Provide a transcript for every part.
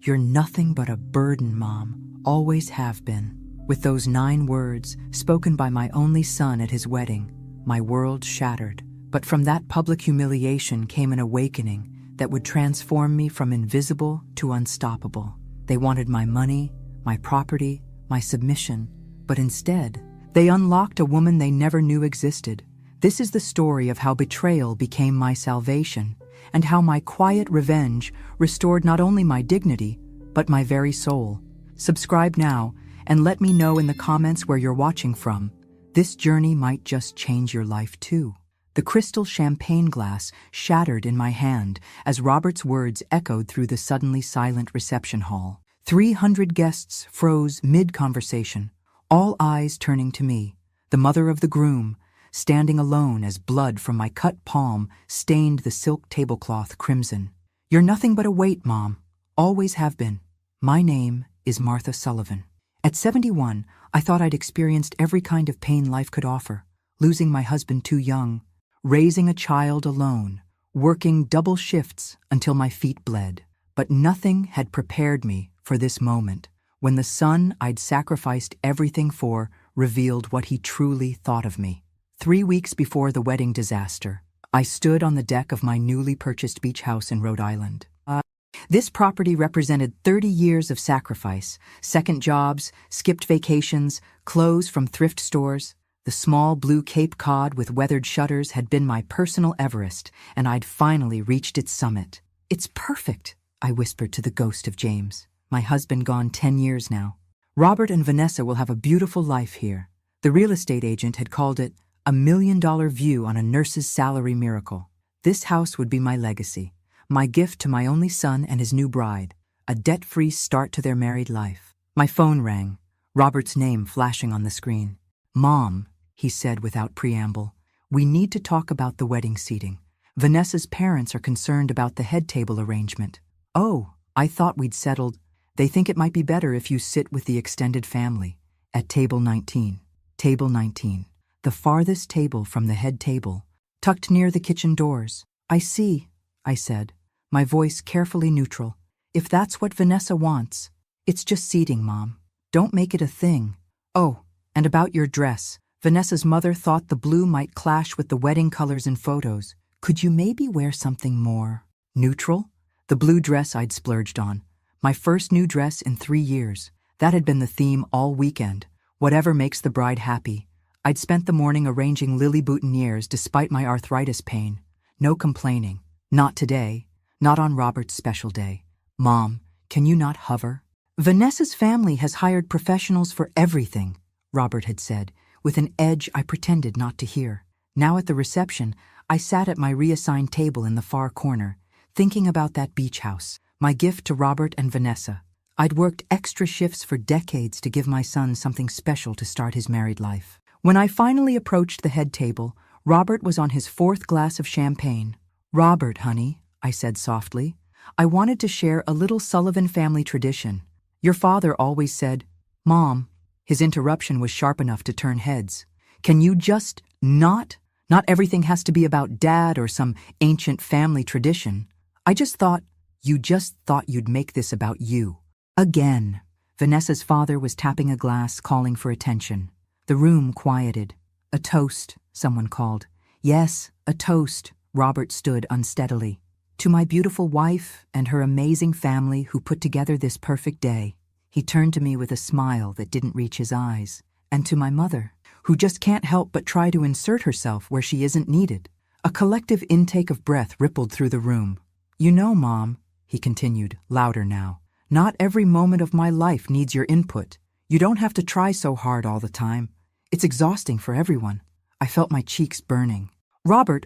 "You're nothing but a burden, Mom. Always have been." With those 9 words, spoken by my only son at his wedding, my world shattered. But from that public humiliation came an awakening that would transform me from invisible to unstoppable. They wanted my money, my property, my submission, but instead, they unlocked a woman they never knew existed. This is the story of how betrayal became my salvation, and how my quiet revenge restored not only my dignity, but my very soul. Subscribe now, and let me know in the comments where you're watching from. This journey might just change your life too. The crystal champagne glass shattered in my hand as Robert's words echoed through the suddenly silent reception hall. 300 guests froze mid-conversation, all eyes turning to me, the mother of the groom, standing alone as blood from my cut palm stained the silk tablecloth crimson. "You're nothing but a weight, Mom. Always have been. My name is Martha Sullivan." At 71, I thought I'd experienced every kind of pain life could offer. Losing my husband too young, raising a child alone, working double shifts until my feet bled. But nothing had prepared me for this moment, when the son I'd sacrificed everything for revealed what he truly thought of me. 3 weeks before the wedding disaster, I stood on the deck of my newly purchased beach house in Rhode Island. This property represented 30 years of sacrifice, second jobs, skipped vacations, clothes from thrift stores. The small blue Cape Cod with weathered shutters had been my personal Everest, and I'd finally reached its summit. "It's perfect," I whispered to the ghost of James, my husband gone 10 years now. "Robert and Vanessa will have a beautiful life here." The real estate agent had called it a $1 million view on a nurse's salary miracle. This house would be my legacy, my gift to my only son and his new bride, a debt-free start to their married life. My phone rang, Robert's name flashing on the screen. "Mom," he said without preamble, "we need to talk about the wedding seating. Vanessa's parents are concerned about the head table arrangement." "Oh, I thought we'd settled. They think it might be better if you sit with the extended family at table 19. Table 19, the farthest table from the head table, tucked near the kitchen doors. "I see," I said, my voice carefully neutral. "If that's what Vanessa wants, it's just seating, Mom. Don't make it a thing. Oh, and about your dress. Vanessa's mother thought the blue might clash with the wedding colors in photos. Could you maybe wear something more neutral?" The blue dress I'd splurged on. My first new dress in 3 years. That had been the theme all weekend. Whatever makes the bride happy. I'd spent the morning arranging lily boutonnieres despite my arthritis pain. No complaining. Not today. Not on Robert's special day. "Mom, can you not hover?" "Vanessa's family has hired professionals for everything," Robert had said, with an edge I pretended not to hear. Now at the reception, I sat at my reassigned table in the far corner, thinking about that beach house, my gift to Robert and Vanessa. I'd worked extra shifts for decades to give my son something special to start his married life. When I finally approached the head table, Robert was on his 4th glass of champagne. "Robert, honey," I said softly, "I wanted to share a little Sullivan family tradition. Your father always said—" "Mom," his interruption was sharp enough to turn heads. "Can you just not everything has to be about Dad or some ancient family tradition. I just thought you'd make this about you." Again. Vanessa's father was tapping a glass, calling for attention. The room quieted. "A toast," someone called. "Yes, a toast." Robert stood unsteadily. "To my beautiful wife and her amazing family who put together this perfect day." He turned to me with a smile that didn't reach his eyes. "And to my mother, who just can't help but try to insert herself where she isn't needed." A collective intake of breath rippled through the room. "You know, Mom," he continued, louder now, "not every moment of my life needs your input. You don't have to try so hard all the time. It's exhausting for everyone." I felt my cheeks burning. "Robert,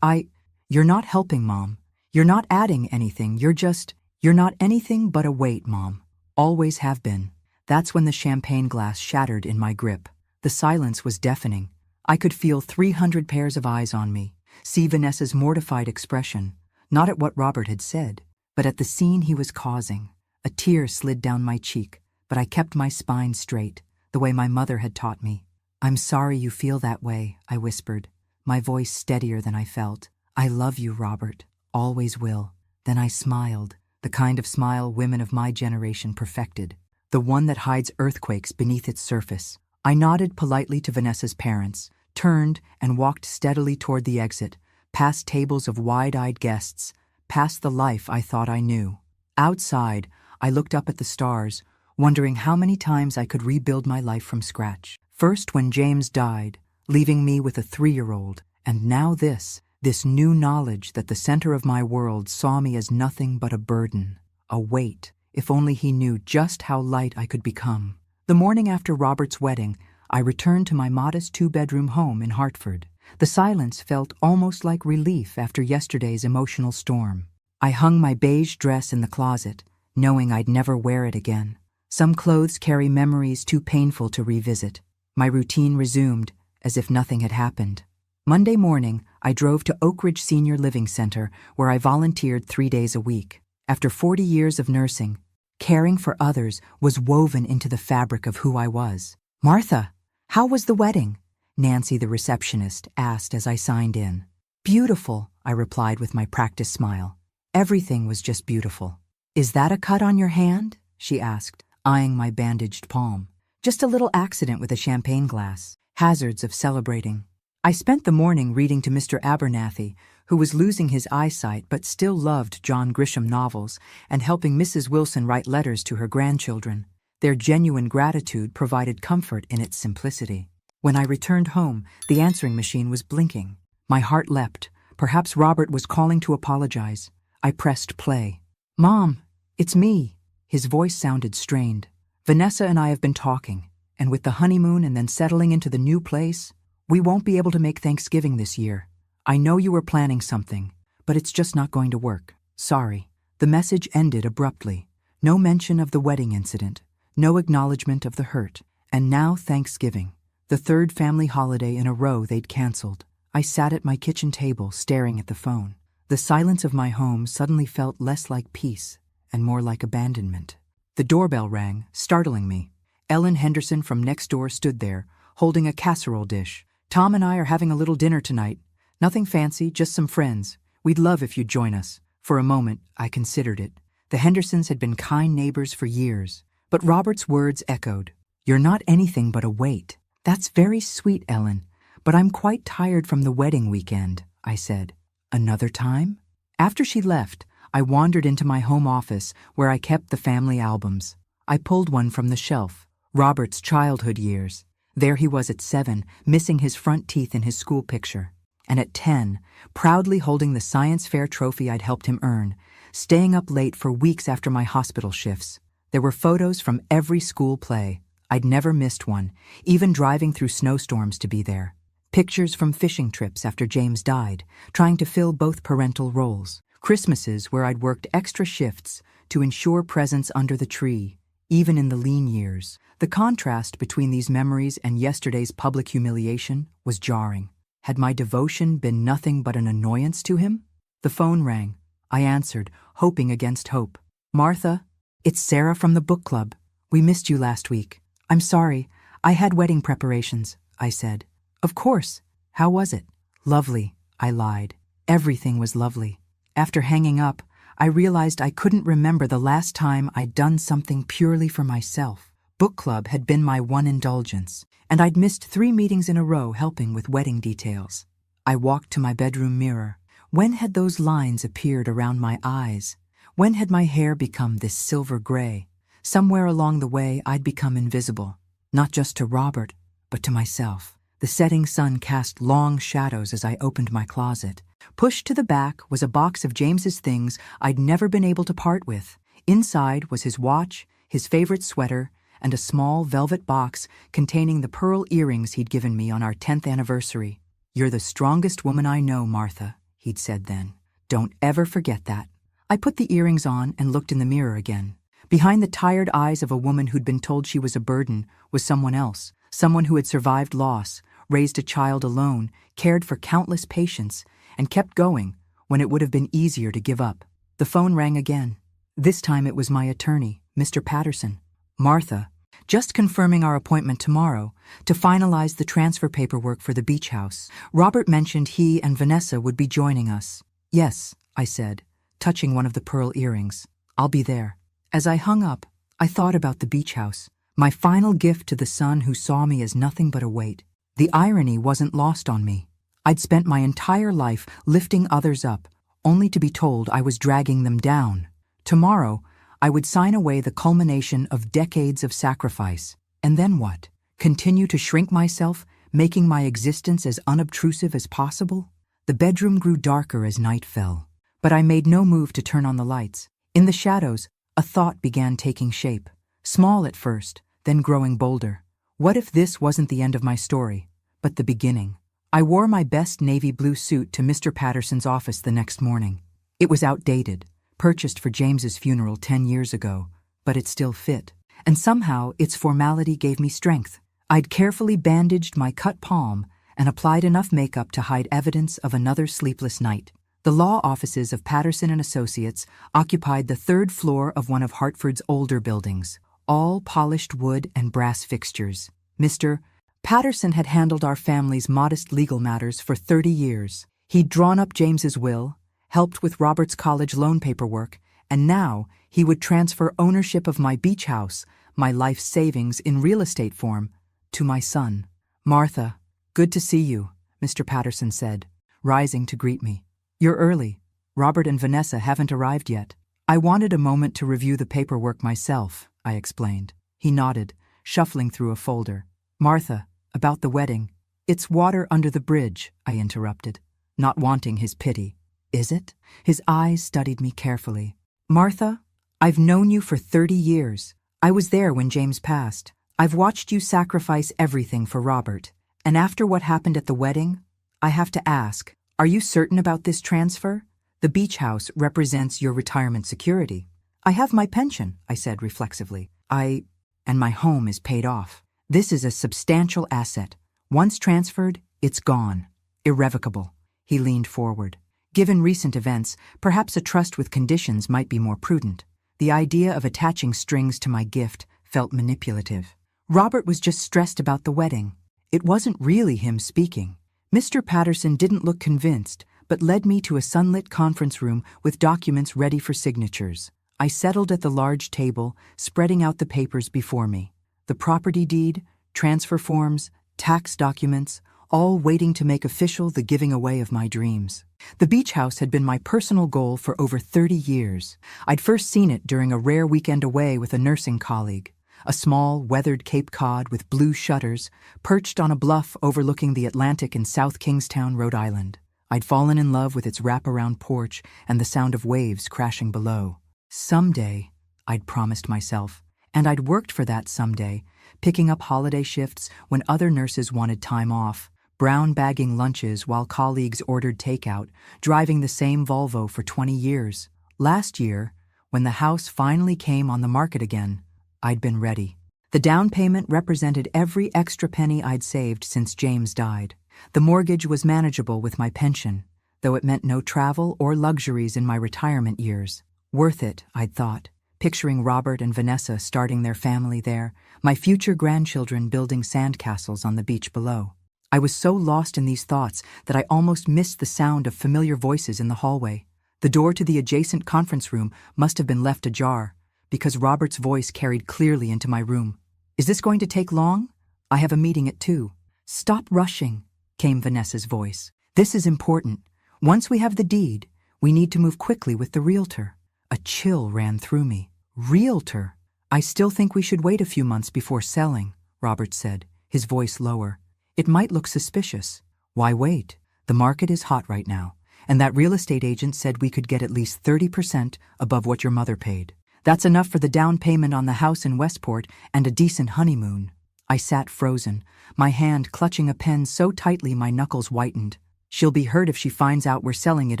You're not helping, Mom. You're not adding anything. You're not anything but a weight, Mom. Always have been." That's when the champagne glass shattered in my grip. The silence was deafening. I could feel 300 pairs of eyes on me, see Vanessa's mortified expression, not at what Robert had said, but at the scene he was causing. A tear slid down my cheek, but I kept my spine straight, the way my mother had taught me. "I'm sorry you feel that way," I whispered, my voice steadier than I felt. "I love you, Robert. Always will." Then I smiled, the kind of smile women of my generation perfected, the one that hides earthquakes beneath its surface. I nodded politely to Vanessa's parents, turned and walked steadily toward the exit, past tables of wide-eyed guests, past the life I thought I knew. Outside, I looked up at the stars, wondering how many times I could rebuild my life from scratch. First when James died, leaving me with a 3-year-old, and now this new knowledge that the center of my world saw me as nothing but a burden, a weight. If only he knew just how light I could become. The morning after Robert's wedding, I returned to my modest 2-bedroom home in Hartford. The silence felt almost like relief after yesterday's emotional storm. I hung my beige dress in the closet, knowing I'd never wear it again. Some clothes carry memories too painful to revisit. My routine resumed, as if nothing had happened. Monday morning, I drove to Oak Ridge Senior Living Center, where I volunteered 3 days a week. After 40 years of nursing, caring for others was woven into the fabric of who I was. "Martha, how was the wedding?" Nancy, the receptionist, asked as I signed in. "Beautiful," I replied with my practiced smile. "Everything was just beautiful." "Is that a cut on your hand?" she asked, eyeing my bandaged palm. "Just a little accident with a champagne glass. Hazards of celebrating." I spent the morning reading to Mr. Abernathy, who was losing his eyesight but still loved John Grisham novels, and helping Mrs. Wilson write letters to her grandchildren. Their genuine gratitude provided comfort in its simplicity. When I returned home, the answering machine was blinking. My heart leapt. Perhaps Robert was calling to apologize. I pressed play. "Mom, it's me." His voice sounded strained. "Vanessa and I have been talking, and with the honeymoon and then settling into the new place, we won't be able to make Thanksgiving this year. I know you were planning something, but it's just not going to work. Sorry." The message ended abruptly. No mention of the wedding incident, no acknowledgement of the hurt, and now Thanksgiving, the 3rd family holiday in a row they'd canceled. I sat at my kitchen table staring at the phone. The silence of my home suddenly felt less like peace and more like abandonment. The doorbell rang, startling me. Ellen Henderson from next door stood there, holding a casserole dish. "Tom and I are having a little dinner tonight. Nothing fancy, just some friends. We'd love if you'd join us." For a moment, I considered it. The Hendersons had been kind neighbors for years. But Robert's words echoed. "You're not anything but a weight." "That's very sweet, Ellen, but I'm quite tired from the wedding weekend," I said. "Another time?" After she left, I wandered into my home office where I kept the family albums. I pulled one from the shelf. Robert's childhood years. There he was at 7, missing his front teeth in his school picture. And at 10, proudly holding the science fair trophy I'd helped him earn, staying up late for weeks after my hospital shifts. There were photos from every school play. I'd never missed one, even driving through snowstorms to be there. Pictures from fishing trips after James died, trying to fill both parental roles. Christmases where I'd worked extra shifts to ensure presence under the tree, even in the lean years. The contrast between these memories and yesterday's public humiliation was jarring. Had my devotion been nothing but an annoyance to him? The phone rang. I answered, hoping against hope. "Martha, it's Sarah from the book club. We missed you last week." "I'm sorry, I had wedding preparations," I said. "Of course. How was it?" "Lovely," I lied. Everything was lovely. After hanging up, I realized I couldn't remember the last time I'd done something purely for myself. Book club had been my one indulgence, and I'd missed 3 meetings in a row helping with wedding details. I walked to my bedroom mirror. When had those lines appeared around my eyes? When had my hair become this silver gray? Somewhere along the way, I'd become invisible, not just to Robert, but to myself. The setting sun cast long shadows as I opened my closet. Pushed to the back was a box of James's things I'd never been able to part with. Inside was his watch, his favorite sweater, and a small velvet box containing the pearl earrings he'd given me on our 10th anniversary. "You're the strongest woman I know, Martha," he'd said then. "Don't ever forget that." I put the earrings on and looked in the mirror again. Behind the tired eyes of a woman who'd been told she was a burden was someone else, someone who had survived loss, raised a child alone, cared for countless patients, and kept going when it would have been easier to give up. The phone rang again. This time it was my attorney, Mr. Patterson. "Martha, just confirming our appointment tomorrow to finalize the transfer paperwork for the beach house. Robert mentioned he and Vanessa would be joining us." "Yes," I said, touching one of the pearl earrings. I'll be there. As I hung up, I thought about the beach house, my final gift to the son who saw me as nothing but a weight. The irony wasn't lost on me. I'd spent my entire life lifting others up, only to be told I was dragging them down. Tomorrow, I would sign away the culmination of decades of sacrifice. And then what? Continue to shrink myself, making my existence as unobtrusive as possible? The bedroom grew darker as night fell, but I made no move to turn on the lights. In the shadows, a thought began taking shape, small at first, then growing bolder. What if this wasn't the end of my story, but the beginning? I wore my best navy blue suit to Mr. Patterson's office the next morning. It was outdated, purchased for James's funeral 10 years ago, but it still fit. And somehow its formality gave me strength. I'd carefully bandaged my cut palm and applied enough makeup to hide evidence of another sleepless night. The law offices of Patterson and Associates occupied the third floor of one of Hartford's older buildings, all polished wood and brass fixtures. Mr. Patterson had handled our family's modest legal matters for 30 years. He'd drawn up James's will, helped with Robert's college loan paperwork, and now he would transfer ownership of my beach house, my life savings in real estate form, to my son. "Martha, good to see you," Mr. Patterson said, rising to greet me. "You're early. Robert and Vanessa haven't arrived yet." "I wanted a moment to review the paperwork myself," I explained. He nodded, shuffling through a folder. "Martha, about the wedding." "It's water under the bridge," I interrupted, not wanting his pity. "Is it?" His eyes studied me carefully. "Martha, I've known you for 30 years. I was there when James passed. I've watched you sacrifice everything for Robert. And after what happened at the wedding, I have to ask, are you certain about this transfer? The beach house represents your retirement security." "I have my pension," I said reflexively. And my home is paid off. This is a substantial asset. Once transferred, it's gone. Irrevocable." He leaned forward. "Given recent events, perhaps a trust with conditions might be more prudent." The idea of attaching strings to my gift felt manipulative. Robert was just stressed about the wedding. It wasn't really him speaking. Mr. Patterson didn't look convinced, but led me to a sunlit conference room with documents ready for signatures. I settled at the large table, spreading out the papers before me. The property deed, transfer forms, tax documents, all waiting to make official the giving away of my dreams. The beach house had been my personal goal for over 30 years. I'd first seen it during a rare weekend away with a nursing colleague. A small, weathered Cape Cod with blue shutters, perched on a bluff overlooking the Atlantic in South Kingstown, Rhode Island. I'd fallen in love with its wraparound porch and the sound of waves crashing below. Someday, I'd promised myself, and I'd worked for that someday, picking up holiday shifts when other nurses wanted time off, brown bagging lunches while colleagues ordered takeout, driving the same Volvo for 20 years. Last year, when the house finally came on the market again, I'd been ready. The down payment represented every extra penny I'd saved since James died. The mortgage was manageable with my pension, though it meant no travel or luxuries in my retirement years. Worth it, I'd thought, picturing Robert and Vanessa starting their family there, my future grandchildren building sandcastles on the beach below. I was so lost in these thoughts that I almost missed the sound of familiar voices in the hallway. The door to the adjacent conference room must have been left ajar, because Robert's voice carried clearly into my room. "Is this going to take long? I have a meeting at 2. "Stop rushing," came Vanessa's voice. "This is important. Once we have the deed, we need to move quickly with the realtor." A chill ran through me. "Realtor? I still think we should wait a few months before selling," Robert said, his voice lower. "It might look suspicious. Why wait? The market is hot right now, and that real estate agent said we could get at least 30% above what your mother paid. That's enough for the down payment on the house in Westport and a decent honeymoon." I sat frozen, my hand clutching a pen so tightly my knuckles whitened. "She'll be hurt if she finds out we're selling it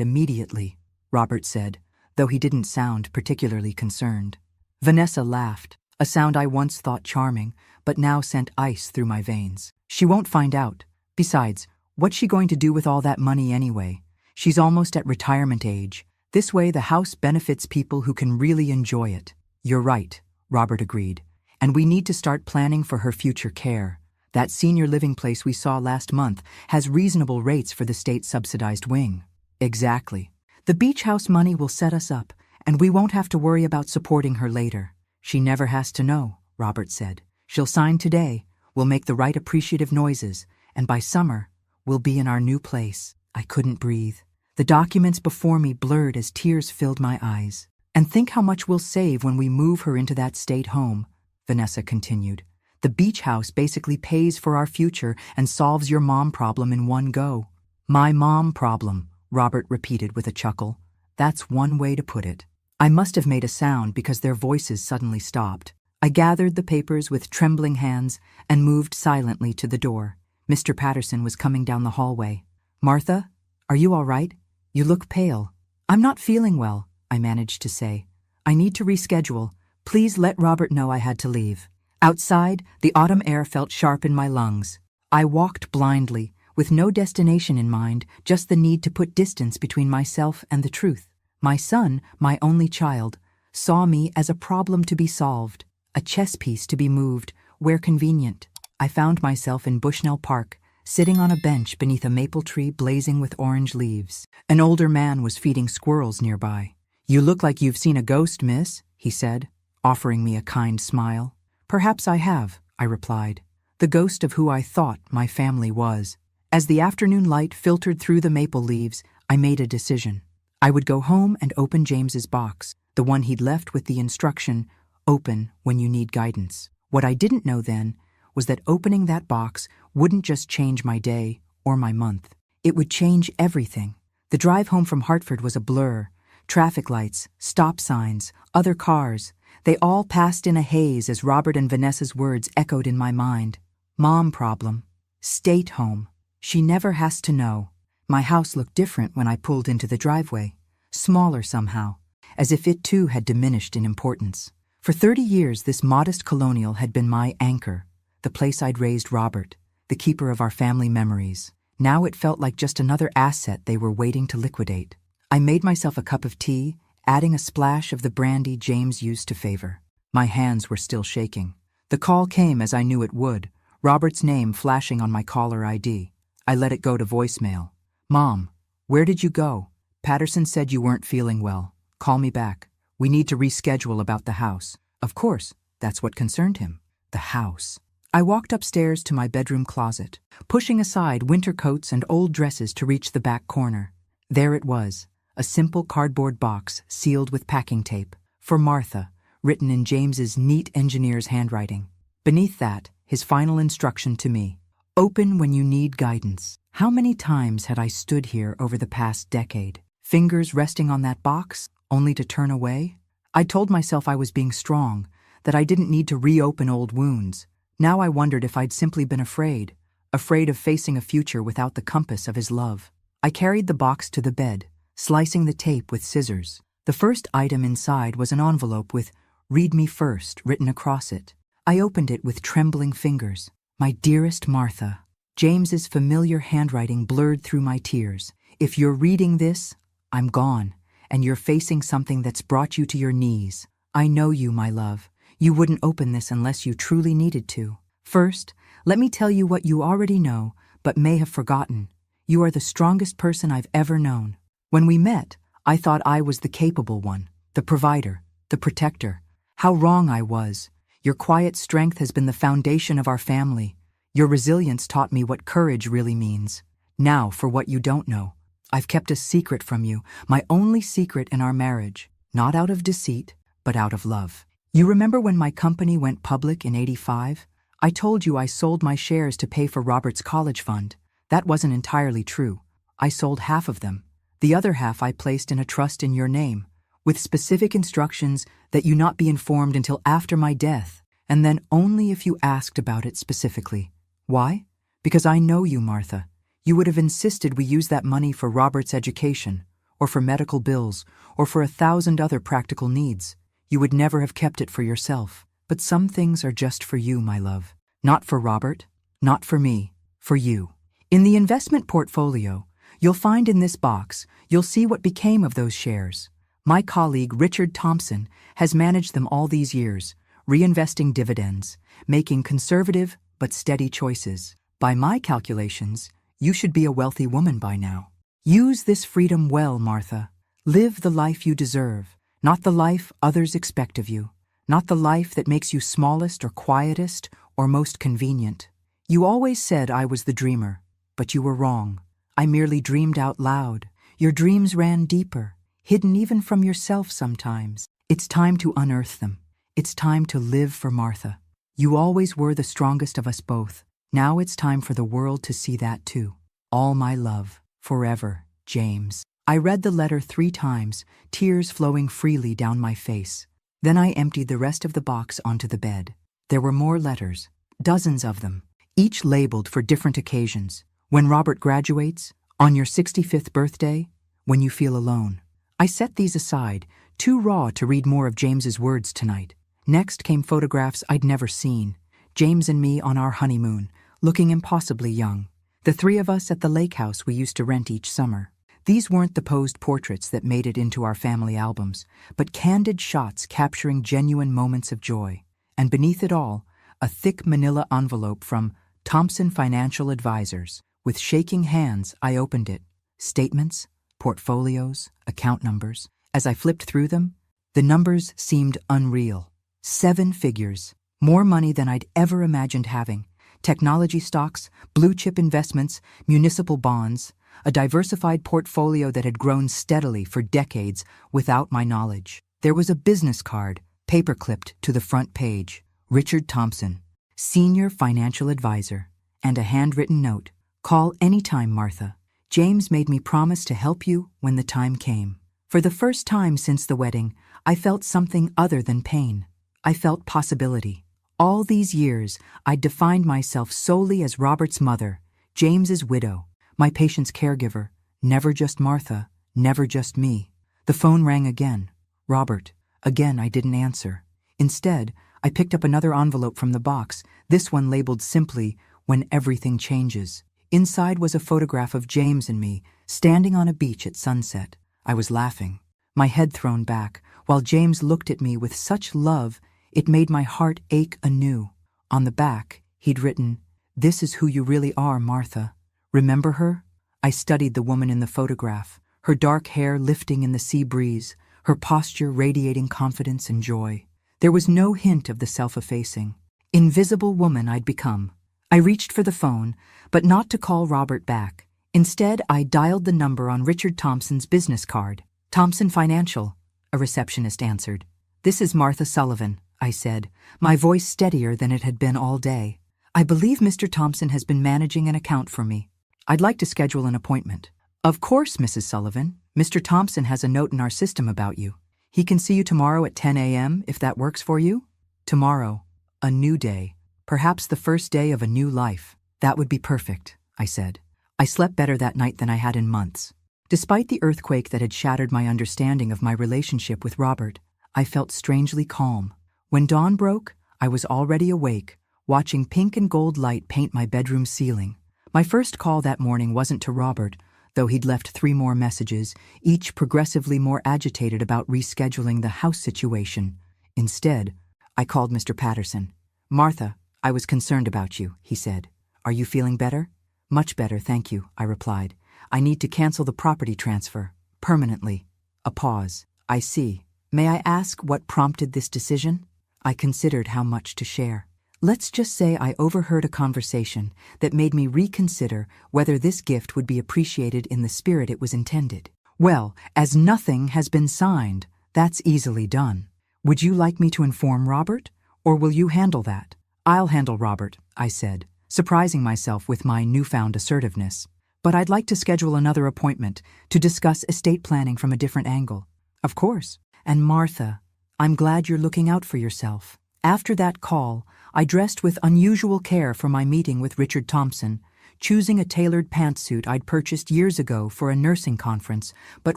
immediately," Robert said, though he didn't sound particularly concerned. Vanessa laughed, a sound I once thought charming, but now sent ice through my veins. "She won't find out. Besides, what's she going to do with all that money anyway? She's almost at retirement age. This way the house benefits people who can really enjoy it." "You're right," Robert agreed. "And we need to start planning for her future care. That senior living place we saw last month has reasonable rates for the state-subsidized wing." "Exactly. The beach house money will set us up, And we won't have to worry about supporting her later. She never has to know, Robert said. She'll sign today, we'll make the right appreciative noises, and by summer, we'll be in our new place. I couldn't breathe. The documents before me blurred as tears filled my eyes. And think how much we'll save when we move her into that state home, Vanessa continued. The beach house basically pays for our future and solves your mom problem in one go. My mom problem, Robert repeated with a chuckle. That's one way to put it. I must have made a sound because their voices suddenly stopped. I gathered the papers with trembling hands and moved silently to the door. Mr. Patterson was coming down the hallway. Martha, are you all right? You look pale. I'm not feeling well, I managed to say. I need to reschedule. Please let Robert know I had to leave. Outside, the autumn air felt sharp in my lungs. I walked blindly, with no destination in mind, just the need to put distance between myself and the truth. My son, my only child, saw me as a problem to be solved, a chess piece to be moved, where convenient. I found myself in Bushnell Park, sitting on a bench beneath a maple tree blazing with orange leaves. An older man was feeding squirrels nearby. You look like you've seen a ghost, miss, he said, offering me a kind smile. Perhaps I have, I replied, the ghost of who I thought my family was. As the afternoon light filtered through the maple leaves, I made a decision. I would go home and open James's box, the one he'd left with the instruction, open when you need guidance. What I didn't know then was that opening that box wouldn't just change my day or my month. It would change everything. The drive home from Hartford was a blur. Traffic lights, stop signs, other cars. They all passed in a haze as Robert and Vanessa's words echoed in my mind. Mom problem. State home. She never has to know. My house looked different when I pulled into the driveway. Smaller somehow, as if it too had diminished in importance. For 30 years, this modest colonial had been my anchor, the place I'd raised Robert, the keeper of our family memories. Now it felt like just another asset they were waiting to liquidate. I made myself a cup of tea, adding a splash of the brandy James used to favor. My hands were still shaking. The call came as I knew it would, Robert's name flashing on my caller ID. I let it go to voicemail. Mom, where did you go? Patterson said you weren't feeling well. Call me back. We need to reschedule about the house. Of course, that's what concerned him. The house. I walked upstairs to my bedroom closet, pushing aside winter coats and old dresses to reach the back corner. There it was, a simple cardboard box sealed with packing tape. For Martha, written in James's neat engineer's handwriting. Beneath that, his final instruction to me. Open when you need guidance. How many times had I stood here over the past decade, fingers resting on that box, only to turn away? I told myself I was being strong, that I didn't need to reopen old wounds. Now I wondered if I'd simply been afraid of facing a future without the compass of his love. I carried the box to the bed, slicing the tape with scissors. The first item inside was an envelope with "Read me first" written across it. I opened it with trembling fingers. My dearest Martha. James's familiar handwriting blurred through my tears. If you're reading this, I'm gone, and you're facing something that's brought you to your knees. I know you, my love. You wouldn't open this unless you truly needed to. First, let me tell you what you already know, but may have forgotten. You are the strongest person I've ever known. When we met, I thought I was the capable one, the provider, the protector. How wrong I was. Your quiet strength has been the foundation of our family. Your resilience taught me what courage really means. Now, for what you don't know. I've kept a secret from you, my only secret in our marriage. Not out of deceit, but out of love. You remember when my company went public in '85? I told you I sold my shares to pay for Robert's college fund. That wasn't entirely true. I sold half of them. The other half I placed in a trust in your name, with specific instructions that you not be informed until after my death, and then only if you asked about it specifically. Why? Because I know you, Martha. You would have insisted we use that money for Robert's education, or for medical bills, or for 1,000 other practical needs. You would never have kept it for yourself. But some things are just for you, my love. Not for Robert, not for me, for you. In the investment portfolio, you'll find in this box, you'll see what became of those shares. My colleague Richard Thompson has managed them all these years, reinvesting dividends, making conservative but steady choices. By my calculations, you should be a wealthy woman by now. Use this freedom well, Martha. Live the life you deserve. Not the life others expect of you. Not the life that makes you smallest or quietest or most convenient. You always said I was the dreamer, but you were wrong. I merely dreamed out loud. Your dreams ran deeper, hidden even from yourself sometimes. It's time to unearth them. It's time to live for Martha. You always were the strongest of us both. Now it's time for the world to see that too. All my love, forever, James. I read the letter 3 times, tears flowing freely down my face. Then I emptied the rest of the box onto the bed. There were more letters, dozens of them, each labeled for different occasions. When Robert graduates, on your 65th birthday, when you feel alone. I set these aside, too raw to read more of James's words tonight. Next came photographs I'd never seen. James and me on our honeymoon, looking impossibly young. The 3 of us at the lake house we used to rent each summer. These weren't the posed portraits that made it into our family albums, but candid shots capturing genuine moments of joy. And beneath it all, a thick manila envelope from Thompson Financial Advisors. With shaking hands, I opened it. Statements, portfolios, account numbers. As I flipped through them, the numbers seemed unreal. 7 figures, more money than I'd ever imagined having. Technology stocks, blue-chip investments, municipal bonds, a diversified portfolio that had grown steadily for decades without my knowledge. There was a business card, paper-clipped to the front page. Richard Thompson, Senior Financial Advisor, and a handwritten note. Call anytime, Martha. James made me promise to help you when the time came. For the first time since the wedding, I felt something other than pain. I felt possibility. All these years, I'd defined myself solely as Robert's mother, James's widow, my patient's caregiver, never just Martha, never just me. The phone rang again. Robert. Again, I didn't answer. Instead, I picked up another envelope from the box, this one labeled simply, When Everything Changes. Inside was a photograph of James and me, standing on a beach at sunset. I was laughing, my head thrown back, while James looked at me with such love, it made my heart ache anew. On the back, he'd written, This is who you really are, Martha. Remember her? I studied the woman in the photograph, her dark hair lifting in the sea breeze, her posture radiating confidence and joy. There was no hint of the self-effacing, invisible woman I'd become. I reached for the phone, but not to call Robert back. Instead, I dialed the number on Richard Thompson's business card. Thompson Financial, a receptionist answered. This is Martha Sullivan, I said, my voice steadier than it had been all day. I believe Mr. Thompson has been managing an account for me. I'd like to schedule an appointment. Of course, Mrs. Sullivan. Mr. Thompson has a note in our system about you. He can see you tomorrow at 10 a.m. if that works for you. Tomorrow, a new day. Perhaps the first day of a new life. That would be perfect, I said. I slept better that night than I had in months. Despite the earthquake that had shattered my understanding of my relationship with Robert, I felt strangely calm. When dawn broke, I was already awake, watching pink and gold light paint my bedroom ceiling. My first call that morning wasn't to Robert, though he'd left 3 more messages, each progressively more agitated about rescheduling the house situation. Instead, I called Mr. Patterson. Martha, I was concerned about you, he said. Are you feeling better? Much better, thank you, I replied. I need to cancel the property transfer. Permanently. A pause. I see. May I ask what prompted this decision? I considered how much to share. Let's just say I overheard a conversation that made me reconsider whether this gift would be appreciated in the spirit it was intended. Well, as nothing has been signed, that's easily done. Would you like me to inform Robert, or will you handle that? I'll handle Robert, I said, surprising myself with my newfound assertiveness. But I'd like to schedule another appointment to discuss estate planning from a different angle. Of course. And Martha, I'm glad you're looking out for yourself. After that call, I dressed with unusual care for my meeting with Richard Thompson, choosing a tailored pantsuit I'd purchased years ago for a nursing conference, but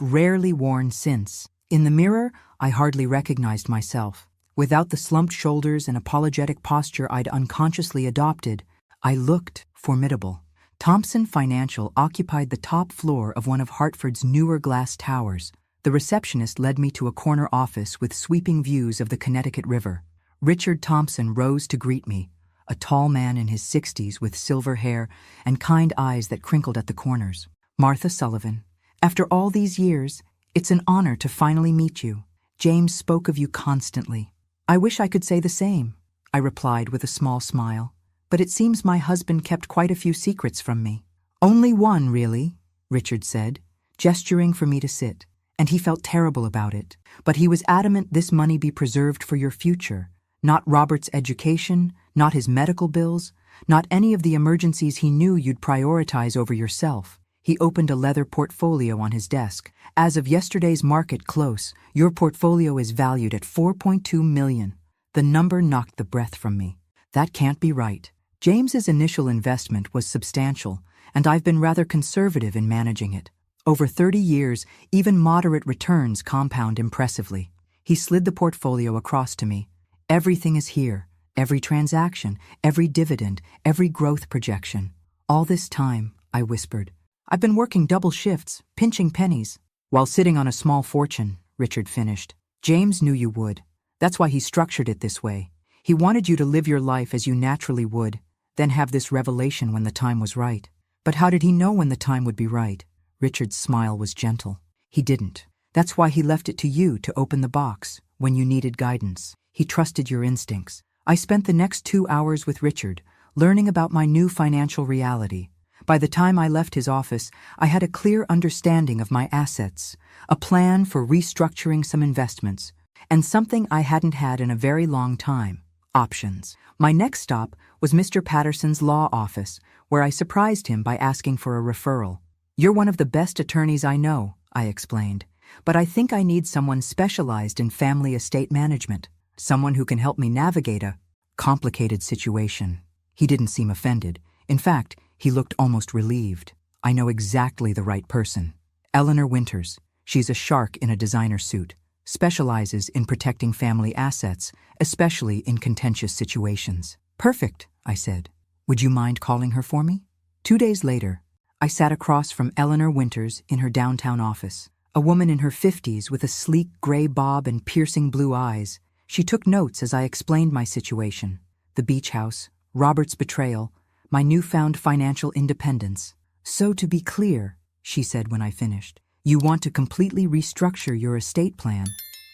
rarely worn since. In the mirror, I hardly recognized myself. Without the slumped shoulders and apologetic posture I'd unconsciously adopted, I looked formidable. Thompson Financial occupied the top floor of one of Hartford's newer glass towers. The receptionist led me to a corner office with sweeping views of the Connecticut River. Richard Thompson rose to greet me, a tall man in his 60s with silver hair and kind eyes that crinkled at the corners. Martha Sullivan, after all these years, it's an honor to finally meet you. James spoke of you constantly. I wish I could say the same, I replied with a small smile. But it seems my husband kept quite a few secrets from me. Only one, really, Richard said, gesturing for me to sit, and he felt terrible about it. But he was adamant this money be preserved for your future, not Robert's education, not his medical bills, not any of the emergencies he knew you'd prioritize over yourself. He opened a leather portfolio on his desk. As of yesterday's market close, your portfolio is valued at $4.2 million. The number knocked the breath from me. That can't be right. James's initial investment was substantial, and I've been rather conservative in managing it. Over 30 years, even moderate returns compound impressively. He slid the portfolio across to me. Everything is here. Every transaction, every dividend, every growth projection. All this time, I whispered. I've been working double shifts, pinching pennies, while sitting on a small fortune, Richard finished. James knew you would. That's why he structured it this way. He wanted you to live your life as you naturally would, then have this revelation when the time was right. But how did he know when the time would be right? Richard's smile was gentle. He didn't. That's why he left it to you to open the box when you needed guidance. He trusted your instincts. I spent the next 2 hours with Richard, learning about my new financial reality. By the time I left his office, I had a clear understanding of my assets, a plan for restructuring some investments, and something I hadn't had in a very long time: options. My next stop was Mr. Patterson's law office, where I surprised him by asking for a referral. You're one of the best attorneys I know, I explained, but I think I need someone specialized in family estate management, someone who can help me navigate a complicated situation. He didn't seem offended. In fact, he looked almost relieved. I know exactly the right person. Eleanor Winters. She's a shark in a designer suit, specializes in protecting family assets, especially in contentious situations. Perfect, I said. Would you mind calling her for me? 2 days later, I sat across from Eleanor Winters in her downtown office. A woman in her 50s with a sleek gray bob and piercing blue eyes. She took notes as I explained my situation. The beach house, Robert's betrayal, my newfound financial independence. So to be clear, she said when I finished, you want to completely restructure your estate plan